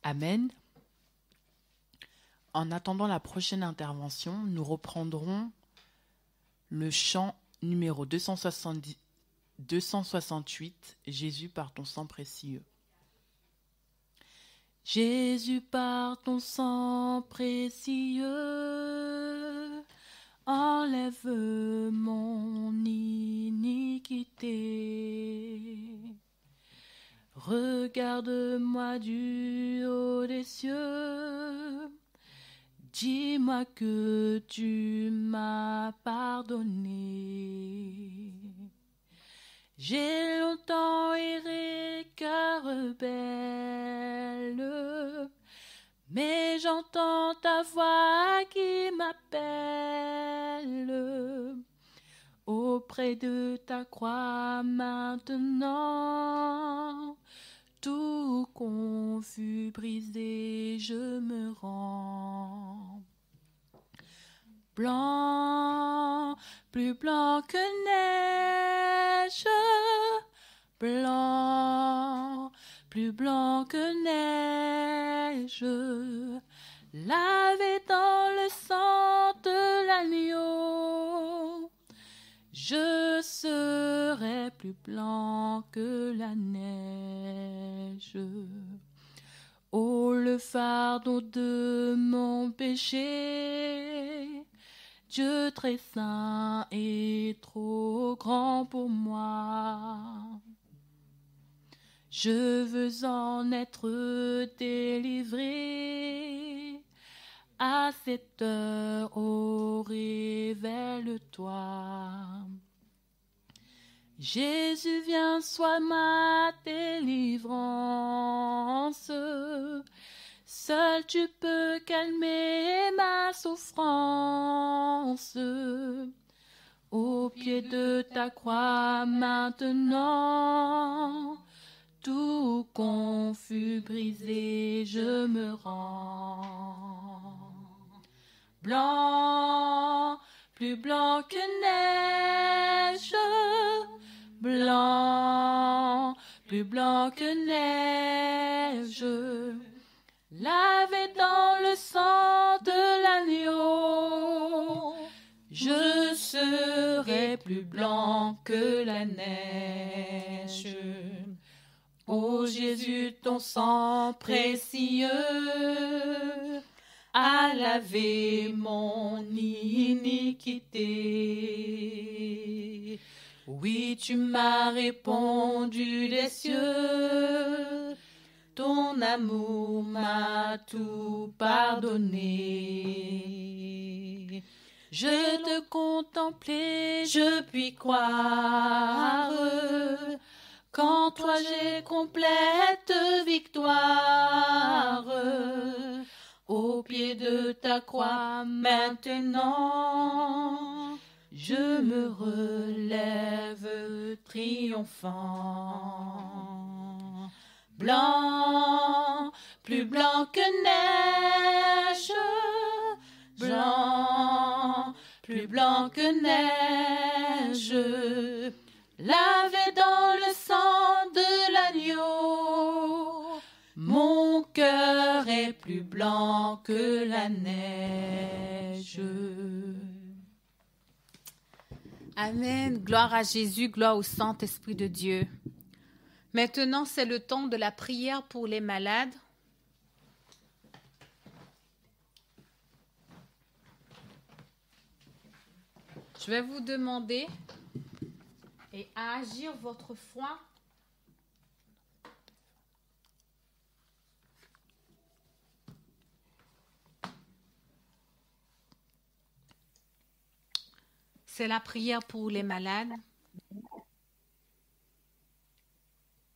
Amen. En attendant la prochaine intervention, nous reprendrons le chant numéro 268, Jésus par ton sang précieux. Jésus par ton sang précieux, enlève mon iniquité. Regarde-moi du haut des cieux, dis-moi que tu m'as pardonné. J'ai longtemps erré cœur rebelle, mais j'entends ta voix qui m'appelle. Auprès de ta croix maintenant, tout confus, brisé, je me rends. Blanc, plus blanc que neige, blanc, plus blanc que neige, lavé dans le sang de l'agneau, je serai plus blanc que la neige. Oh, le fardeau de mon péché, Dieu très saint est trop grand pour moi. Je veux en être délivré. À cette heure, oh, révèle-toi. Jésus, viens, sois ma délivrance. Seul tu peux calmer ma souffrance. Au pied de ta croix maintenant, tout confus, brisé, je me rends. Blanc, plus blanc que neige, blanc, plus blanc que neige, lavé dans le sang de l'agneau, je serai plus blanc que la neige. Ô Jésus, ton sang précieux a lavé mon iniquité. Oui, tu m'as répondu des cieux, ton amour m'a tout pardonné. Je te contemplais, je puis croire qu'en toi j'ai complète victoire. Au pied de ta croix maintenant, je me relève triomphant. Blanc, plus blanc que neige, blanc, plus blanc que neige, lavé dans le sang de l'agneau, mon cœur est plus blanc que la neige. Amen. Gloire à Jésus, gloire au Saint-Esprit de Dieu. Maintenant, c'est le temps de la prière pour les malades. Je vais vous demander à agir votre foi. C'est la prière pour les malades.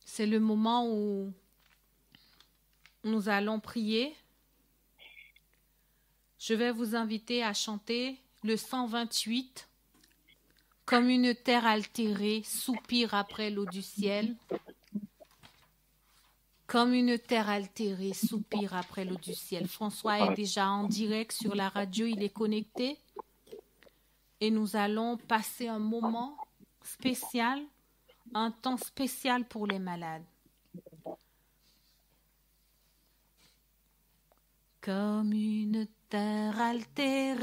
C'est le moment où nous allons prier. Je vais vous inviter à chanter le 128. Comme une terre altérée soupire après l'eau du ciel. Comme une terre altérée soupire après l'eau du ciel. François est déjà en direct sur la radio, il est connecté. Et nous allons passer un moment spécial, un temps spécial pour les malades. Comme une terre altérée,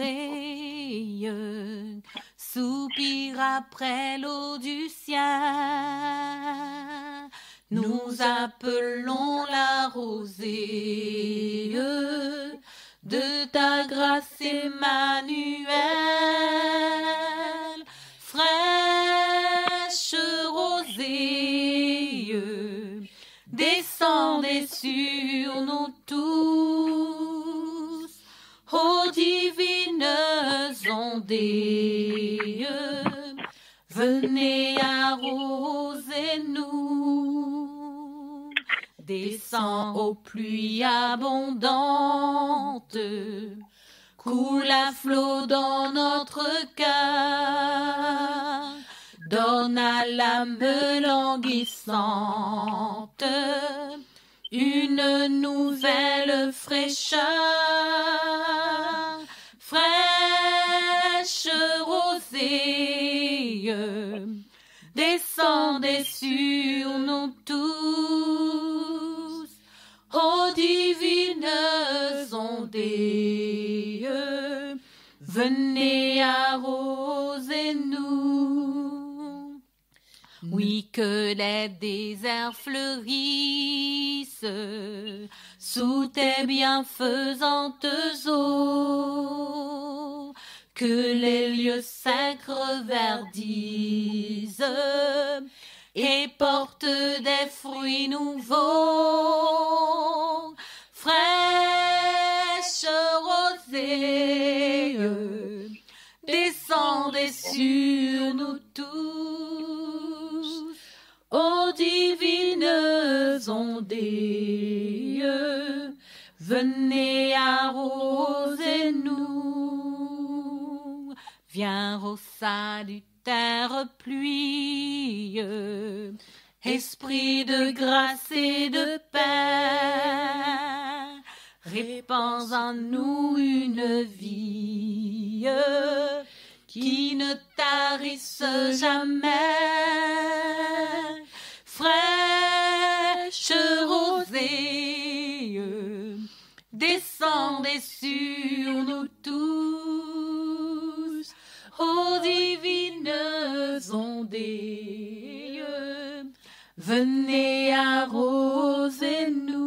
soupire après l'eau du ciel. Nous appelons la rosée de ta grâce, Emmanuel. Fraîche rosée, descendez sur nous tous, ô divines ondées, venez arroser-nous. Descends aux pluies abondantes, coule à flot dans notre cœur, donne à l'âme languissante une nouvelle fraîcheur. Fraîche rosée, descendez sur nous tous, ô divines ondées, venez arroser-nous. Oui, que les déserts fleurissent sous tes bienfaisantes eaux, que les lieux sacres verdissent et portent des fruits nouveaux. Fraîche rosée, descendez sur nous tous, ô divines ondées, venez arroser-nous. Viens ô salutaire pluie, esprit de grâce et de paix, répands en nous une vie qui ne tarisse jamais. Fraîche rosée, descendez sur nous tous, ô divines ondées, venez arroser-nous.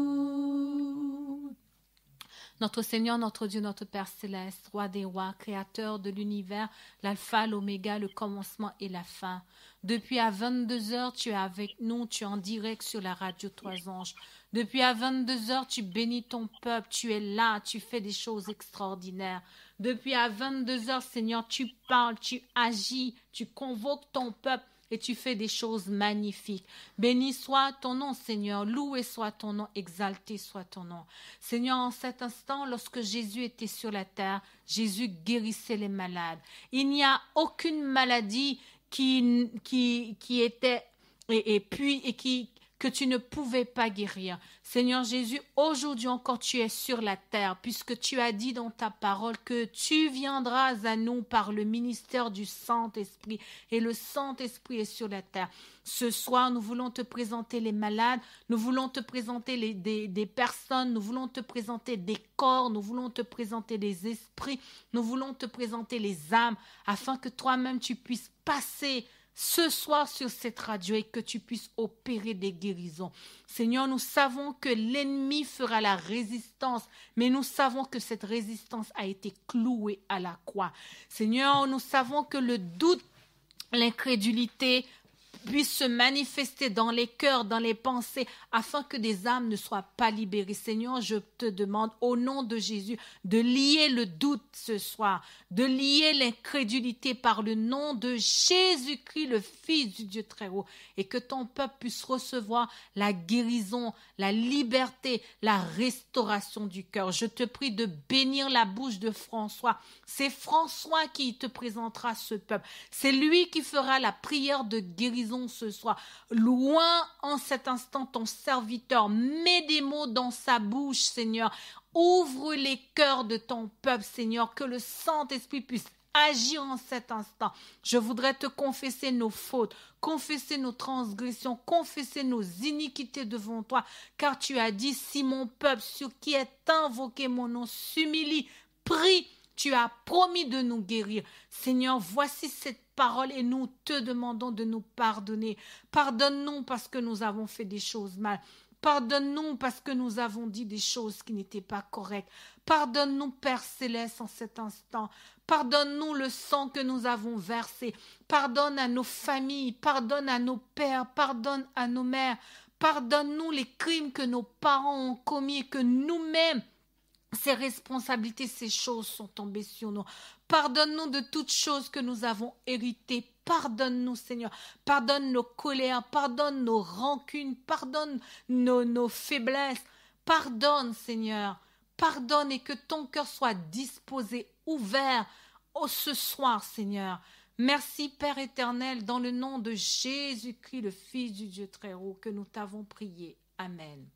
Notre Seigneur, notre Dieu, notre Père céleste, roi des rois, créateur de l'univers, l'alpha, l'oméga, le commencement et la fin. Depuis à 22h, tu es avec nous, tu es en direct sur la radio Trois Anges. Depuis à 22h, tu bénis ton peuple, tu es là, tu fais des choses extraordinaires. Depuis à 22h, Seigneur, tu parles, tu agis, tu convoques ton peuple et tu fais des choses magnifiques. Béni soit ton nom, Seigneur, loué soit ton nom, exalté soit ton nom. Seigneur, en cet instant, lorsque Jésus était sur la terre, Jésus guérissait les malades. Il n'y a aucune maladie qui était que tu ne pouvais pas guérir. Seigneur Jésus, aujourd'hui encore tu es sur la terre, puisque tu as dit dans ta parole que tu viendras à nous par le ministère du Saint-Esprit, et le Saint-Esprit est sur la terre. Ce soir, nous voulons te présenter les malades, nous voulons te présenter des personnes, nous voulons te présenter des corps, nous voulons te présenter des esprits, nous voulons te présenter les âmes, afin que toi-même tu puisses passer ce soir sur cette radio et que tu puisses opérer des guérisons. Seigneur, nous savons que l'ennemi fera la résistance, mais nous savons que cette résistance a été clouée à la croix. Seigneur, nous savons que le doute, l'incrédulité puisse se manifester dans les cœurs, dans les pensées, afin que des âmes ne soient pas libérées. Seigneur, je te demande au nom de Jésus de lier le doute ce soir, de lier l'incrédulité par le nom de Jésus-Christ, le Fils du Dieu très haut, et que ton peuple puisse recevoir la guérison, la liberté, la restauration du cœur. Je te prie de bénir la bouche de François. C'est François qui te présentera ce peuple. C'est lui qui fera la prière de guérison ce soir. Loin en cet instant ton serviteur, mets des mots dans sa bouche, Seigneur. Ouvre les cœurs de ton peuple, Seigneur, que le Saint-Esprit puisse agir en cet instant. Je voudrais te confesser nos fautes, confesser nos transgressions, confesser nos iniquités devant toi, car tu as dit, si mon peuple sur qui est invoqué mon nom s'humilie, prie, tu as promis de nous guérir. Seigneur, voici cette parole et nous te demandons de nous pardonner. Pardonne-nous parce que nous avons fait des choses mal. Pardonne-nous parce que nous avons dit des choses qui n'étaient pas correctes. Pardonne-nous, Père Céleste, en cet instant. Pardonne-nous le sang que nous avons versé. Pardonne à nos familles, pardonne à nos pères, pardonne à nos mères. Pardonne-nous les crimes que nos parents ont commis et que nous-mêmes, ces responsabilités, ces choses sont tombées sur nous. Pardonne-nous de toutes choses que nous avons héritées. Pardonne-nous, Seigneur. Pardonne nos colères, pardonne nos rancunes, pardonne nos faiblesses. Pardonne, Seigneur. Pardonne et que ton cœur soit disposé, ouvert ce soir, Seigneur. Merci, Père éternel, dans le nom de Jésus-Christ, le Fils du Dieu très haut, que nous t'avons prié. Amen.